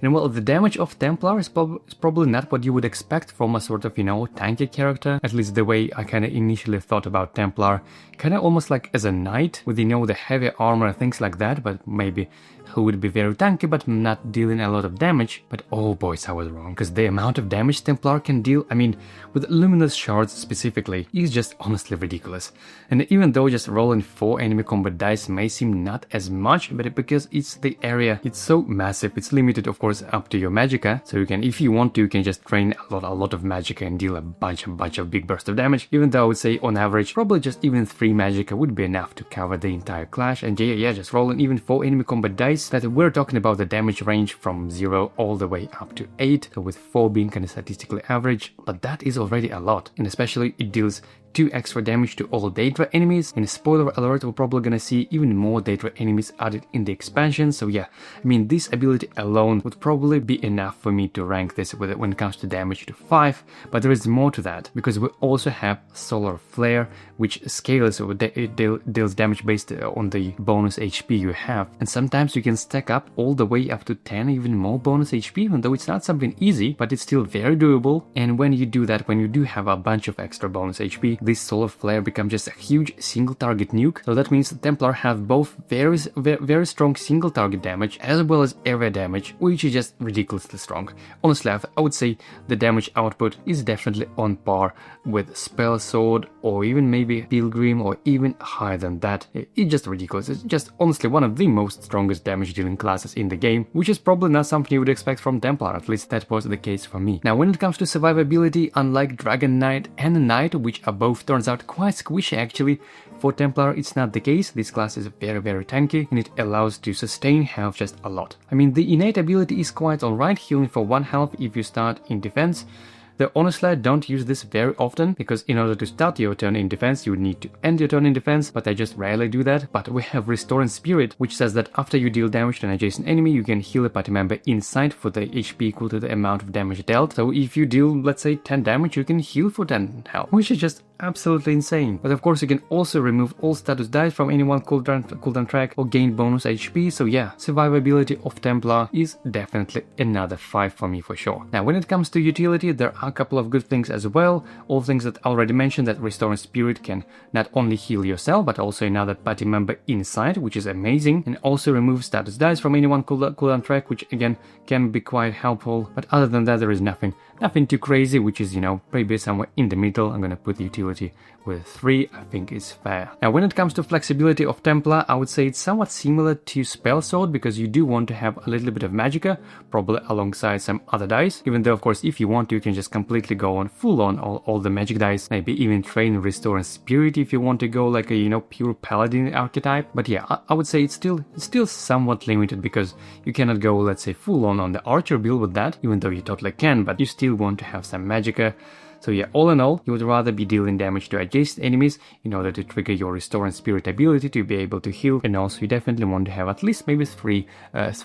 [SPEAKER 1] And well, the damage of Templar is probably not what you would expect from a sort of, tanky character. At least the way I kind of initially thought about Templar. Kind of almost like as a knight with, the heavy armor and things like that, but maybe who would be very tanky but not dealing a lot of damage. But oh boys, I was wrong, because the amount of damage Templar can deal, I mean, with luminous shards specifically, is just honestly ridiculous. And even though just rolling 4 enemy combat dice may seem not as much, but because it's the area, it's so massive, it's limited of course up to your magicka, so you can, if you want to, you can just train a lot of magicka and deal a bunch of big bursts of damage, even though I would say on average probably just even 3 magicka would be enough to cover the entire clash. And yeah, just rolling even 4 enemy combat dice, that we're talking about the damage range from 0 all the way up to 8, so with 4 being kind of statistically average, but that is already a lot, and especially it deals 2 extra damage to all Daedra enemies, and spoiler alert, we're probably gonna see even more Daedra enemies added in the expansion. So yeah, I mean, this ability alone would probably be enough for me to rank this when it comes to damage to 5, but there is more to that, because we also have Solar Flare, which scales, so it deals damage based on the bonus HP you have, and sometimes you can stack up all the way up to 10 even more bonus HP, even though it's not something easy, but it's still very doable. And when you do that, when you do have a bunch of extra bonus HP, this Solar Flare becomes just a huge single target nuke. So that means the Templar have both very strong single target damage as well as area damage, which is just ridiculously strong. Honestly, I would say the damage output is definitely on par with Spellsword, or even maybe Pilgrim, or even higher than that. It's just ridiculous. It's just honestly one of the most strongest damage dealing classes in the game, which is probably not something you would expect from Templar, at least that was the case for me. Now when it comes to survivability, unlike Dragonknight and Knight, which are both turns out quite squishy actually, for Templar it's not the case. This class is very tanky, and it allows to sustain health just a lot. I mean, the innate ability is quite alright, healing for 1 health if you start in defense. Though honestly, I don't use this very often, because in order to start your turn in defense, you would need to end your turn in defense, but I just rarely do that. But we have Restoring Spirit, which says that after you deal damage to an adjacent enemy, you can heal a party member inside for the HP equal to the amount of damage dealt. So if you deal, let's say, 10 damage, you can heal for 10 health, which is just absolutely insane. But of course you can also remove all status dice from any one cooldown track or gain bonus HP, so yeah, survivability of Templar is definitely another 5 for me for sure. Now when it comes to utility, there are a couple of good things as well, all things that I already mentioned, that Restoring Spirit can not only heal yourself but also another party member inside, which is amazing, and also remove status dice from any one cooldown track, which again can be quite helpful. But other than that, there is nothing too crazy, which is, you know, maybe somewhere in the middle. I'm gonna put the utility with 3, I think is fair. Now when it comes to flexibility of Templar, I would say it's somewhat similar to Spellsword, because you do want to have a little bit of magicka, probably alongside some other dice, even though of course if you want to, you can just completely go on full on all the magic dice, maybe even train Restoring Spirit if you want to go like a, you know, pure paladin archetype. But yeah, I would say it's still somewhat limited, because you cannot go, let's say, full on the archer build with that, even though you totally can, but you still want to have some magicka. So yeah, all in all, you would rather be dealing damage to adjacent enemies in order to trigger your Restoring Spirit ability to be able to heal, and also you definitely want to have at least maybe 3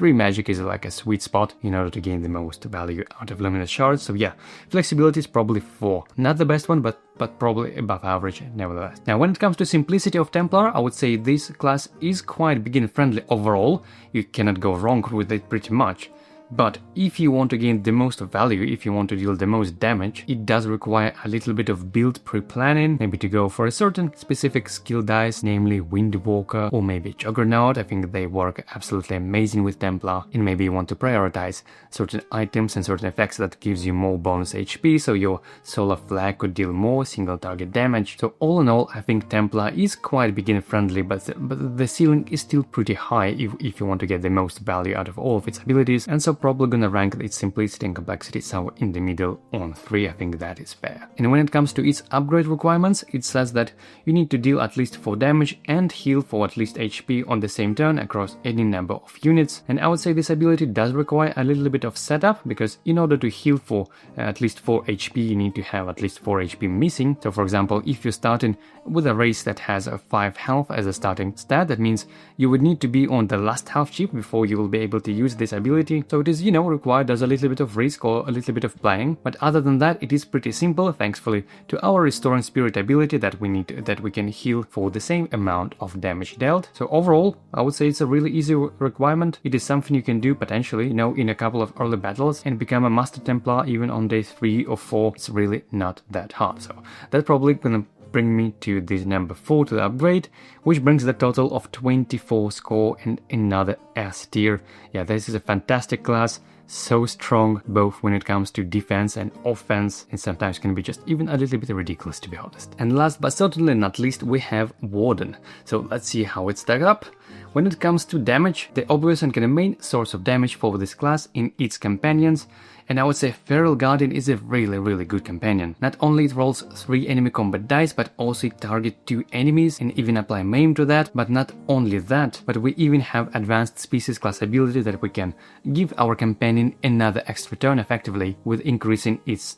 [SPEAKER 1] magic is like a sweet spot in order to gain the most value out of Luminous Shards. So yeah, flexibility is probably 4. Not the best one, but probably above average nevertheless. Now when it comes to simplicity of Templar, I would say this class is quite beginner friendly overall. You cannot go wrong with it pretty much. But if you want to gain the most value, if you want to deal the most damage, it does require a little bit of build pre-planning, maybe to go for a certain specific skill dice, namely Windwalker or maybe Juggernaut. I think they work absolutely amazing with Templar, and maybe you want to prioritize certain items and certain effects that gives you more bonus HP, so your Solar Flag could deal more single target damage. So all in all, I think Templar is quite beginner friendly, but the ceiling is still pretty high if you want to get the most value out of all of its abilities, and so probably gonna rank its simplicity and complexity somewhere in the middle on 3. I think that is fair. And when it comes to its upgrade requirements, it says that you need to deal at least 4 damage and heal for at least HP on the same turn across any number of units. And I would say this ability does require a little bit of setup, because in order to heal for at least 4 HP, you need to have at least 4 HP missing. So for example, if you're starting with a race that has a 5 health as a starting stat, that means you would need to be on the last half chip before you will be able to use this ability. So it is, you know, required as a little bit of risk or a little bit of playing, but other than that, it is pretty simple, thankfully to our Restoring Spirit ability that we can heal for the same amount of damage dealt. So overall, I would say it's a really easy requirement. It is something you can do potentially, you know, in a couple of early battles and become a Master Templar even on day 3 or 4. It's really not that hard. So that's probably gonna bring me to this number 4 to the upgrade, which brings the total of 24 score and another S tier. Yeah, this is a fantastic class. So strong both when it comes to defense and offense, and sometimes can be just even a little bit ridiculous, to be honest. And last but certainly not least, we have Warden. So let's see how it's stacked up. When it comes to damage, the obvious and kind of main source of damage for this class in its companions, and I would say Feral Guardian is a really good companion. Not only it rolls 3 enemy combat dice, but also it targets 2 enemies and even apply maim to that. But not only that, but we even have advanced species class ability that we can give our companion another extra turn effectively with increasing its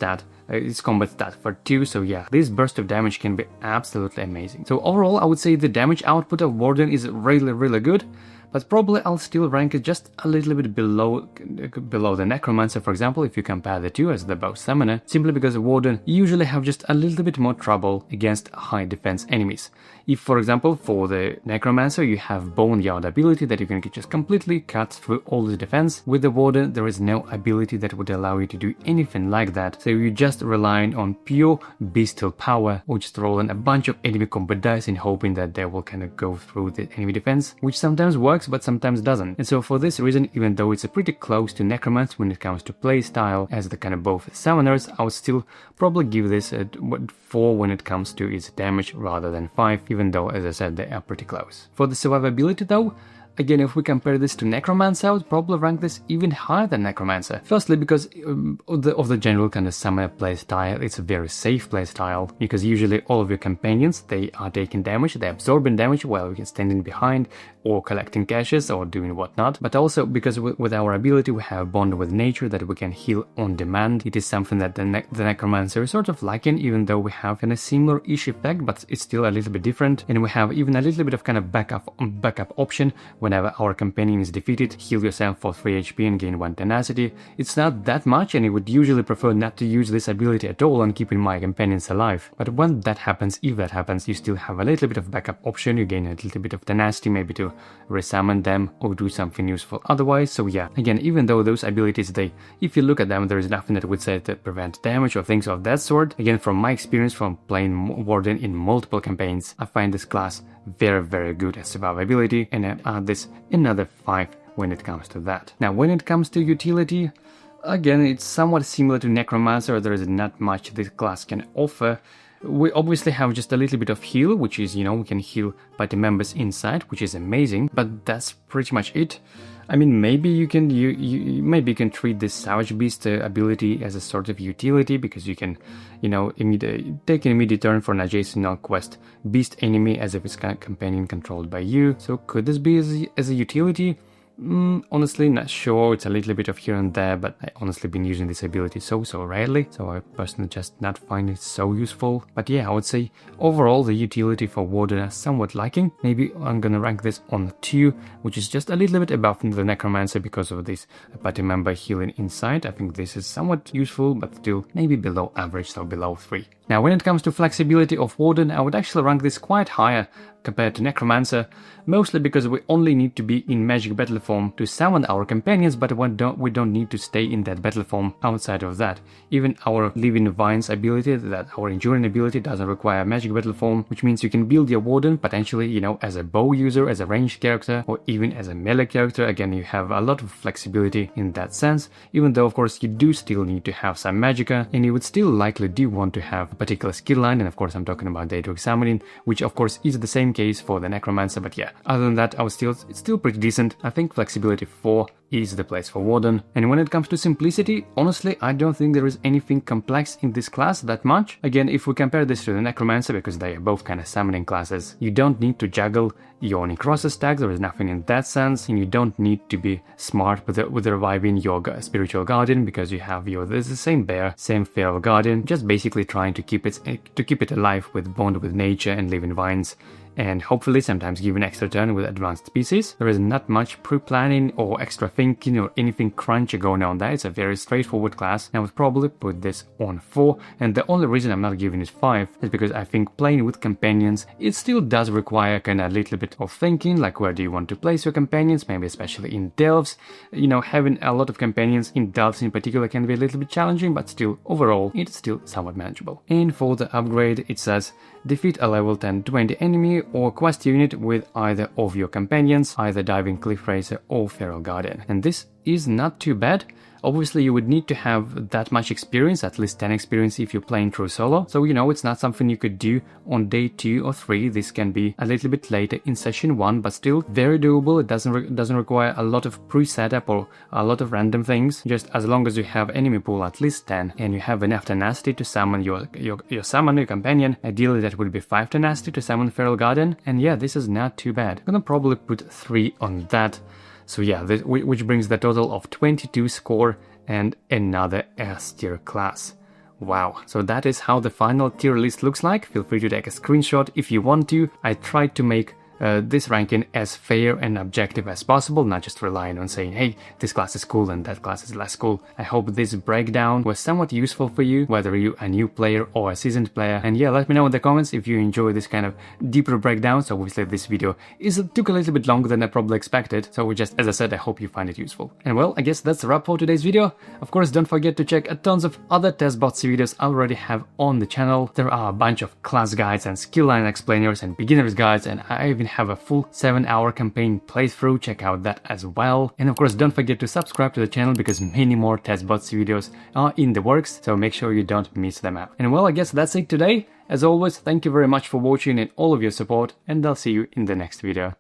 [SPEAKER 1] combat stat for 2, so yeah, this burst of damage can be absolutely amazing. So overall, I would say the damage output of Warden is really good, but probably I'll still rank it just a little bit below the Necromancer, for example, if you compare the two as the bow summoner, simply because Warden usually have just a little bit more trouble against high defense enemies. If, for example, for the Necromancer you have Boneyard ability that you can just completely cut through all the defense, with the Warden there is no ability that would allow you to do anything like that, so you just relying on pure bestial power, or just rolling a bunch of enemy combat dice and hoping that they will kind of go through the enemy defense, which sometimes works but sometimes doesn't. And so for this reason, even though it's a pretty close to Necromancer when it comes to playstyle as the kind of both summoners, I would still probably give this a 4 when it comes to its damage rather than 5, even though, as I said, they are pretty close. For the survivability though, again, if we compare this to Necromancer, I would probably rank this even higher than Necromancer. Firstly, because of the general kind of summoner playstyle, it's a very safe playstyle, because usually all of your companions, they are taking damage, they're absorbing damage while you're standing behind, or collecting caches, or doing whatnot. But also, because with our ability, we have Bond with Nature that we can heal on demand. It is something that the Necromancer is sort of lacking, even though we have kind of similar-ish effect, but it's still a little bit different. And we have even a little bit of kind of backup option. Whenever our companion is defeated, heal yourself for 3 HP and gain 1 tenacity. It's not that much, and I would usually prefer not to use this ability at all and keeping my companions alive. But when that happens, if that happens, you still have a little bit of backup option. You gain a little bit of tenacity, maybe to resummon them or do something useful otherwise. So yeah, again, even though those abilities, if you look at them, there is nothing that would say to prevent damage or things of that sort. Again, from my experience from playing Warden in multiple campaigns, I find this class very good at survivability, and I add this another 5 when it comes to that. Now, when it comes to utility, again, it's somewhat similar to Necromancer. There is not much this class can offer. We obviously have just a little bit of heal, which is, we can heal party members inside, which is amazing, but that's pretty much it. I mean, maybe you can treat this Savage Beast ability as a sort of utility, because you can, take an immediate turn for an adjacent non-quest beast enemy as if it's kind of companion controlled by you. So could this be as a utility? Honestly, not sure. It's a little bit of here and there, but I honestly been using this ability so rarely, so I personally just not find it so useful. But yeah, I would say overall the utility for Warden is somewhat lacking. Maybe I'm gonna rank this on 2, which is just a little bit above the Necromancer because of this party member healing inside. I think this is somewhat useful, but still maybe below average, so below 3. Now, when it comes to flexibility of Warden, I would actually rank this quite higher compared to Necromancer, mostly because we only need to be in magic battle form to summon our companions, but we don't need to stay in that battle form outside of that. Even our Living Vines ability, that our Enduring ability, doesn't require magic battle form, which means you can build your Warden potentially, as a bow user, as a ranged character, or even as a melee character. Again, you have a lot of flexibility in that sense, even though of course you do still need to have some magicka, and you would still likely do want to have a particular skill line, and of course I'm talking about Data Examining, which of course is the same case for the Necromancer. But yeah, other than that, it's still pretty decent. I think flexibility 4 is the place for Warden. And when it comes to simplicity, honestly, I don't think there is anything complex in this class that much. Again, if we compare this to the Necromancer, because they are both kind of summoning classes, you don't need to juggle your Necrosis stacks, there is nothing in that sense, and you don't need to be smart with reviving your Spiritual Guardian, because you have there's the same bear, same Feral Guardian, just basically trying to keep it alive with Bond with Nature and Living Vines, and hopefully sometimes give an extra turn with advanced species. There is not much pre-planning or extra thinking or anything crunchy going on there. It's a very straightforward class, and I would probably put this on 4, and the only reason I'm not giving it 5 is because I think playing with companions, it still does require kind of a little bit of thinking, like where do you want to place your companions, maybe especially in delves. Having a lot of companions in delves in particular can be a little bit challenging, but still, overall, it's still somewhat manageable. And for the upgrade, it says defeat a level 10-20 enemy or quest unit with either of your companions, either Diving Cliff Racer or Feral Guardian. And this is not too bad. Obviously, you would need to have that much experience, at least 10 experience if you're playing through solo. So, you know, it's not something you could do on day 2 or 3. This can be a little bit later in session 1, but still very doable. It doesn't require a lot of pre-setup or a lot of random things. Just as long as you have enemy pool at least 10 and you have enough tenacity to summon your companion. Ideally, that would be 5 tenacity to summon Feral Guardian. And yeah, this is not too bad. I'm gonna probably put 3 on that. So yeah, which brings the total of 22 score and another S tier class. Wow, so that is how the final tier list looks like. Feel free to take a screenshot if you want to. I tried to make this ranking as fair and objective as possible, not just relying on saying, hey, this class is cool and that class is less cool. I hope this breakdown was somewhat useful for you, whether you're a new player or a seasoned player. And yeah, let me know in the comments if you enjoy this kind of deeper breakdowns. Obviously, this video took a little bit longer than I probably expected, so just as I said, I hope you find it useful. And well, I guess that's a wrap for today's video. Of course, don't forget to check out tons of other test BotSE videos I already have on the channel. There are a bunch of class guides and skill line explainers and beginners guides, and I even have a full 7-hour campaign playthrough. Check out that as well. And of course, don't forget to subscribe to the channel because many more test BotSE videos are in the works, so make sure you don't miss them out. And well, I guess that's it today. As always, thank you very much for watching and all of your support, and I'll see you in the next video.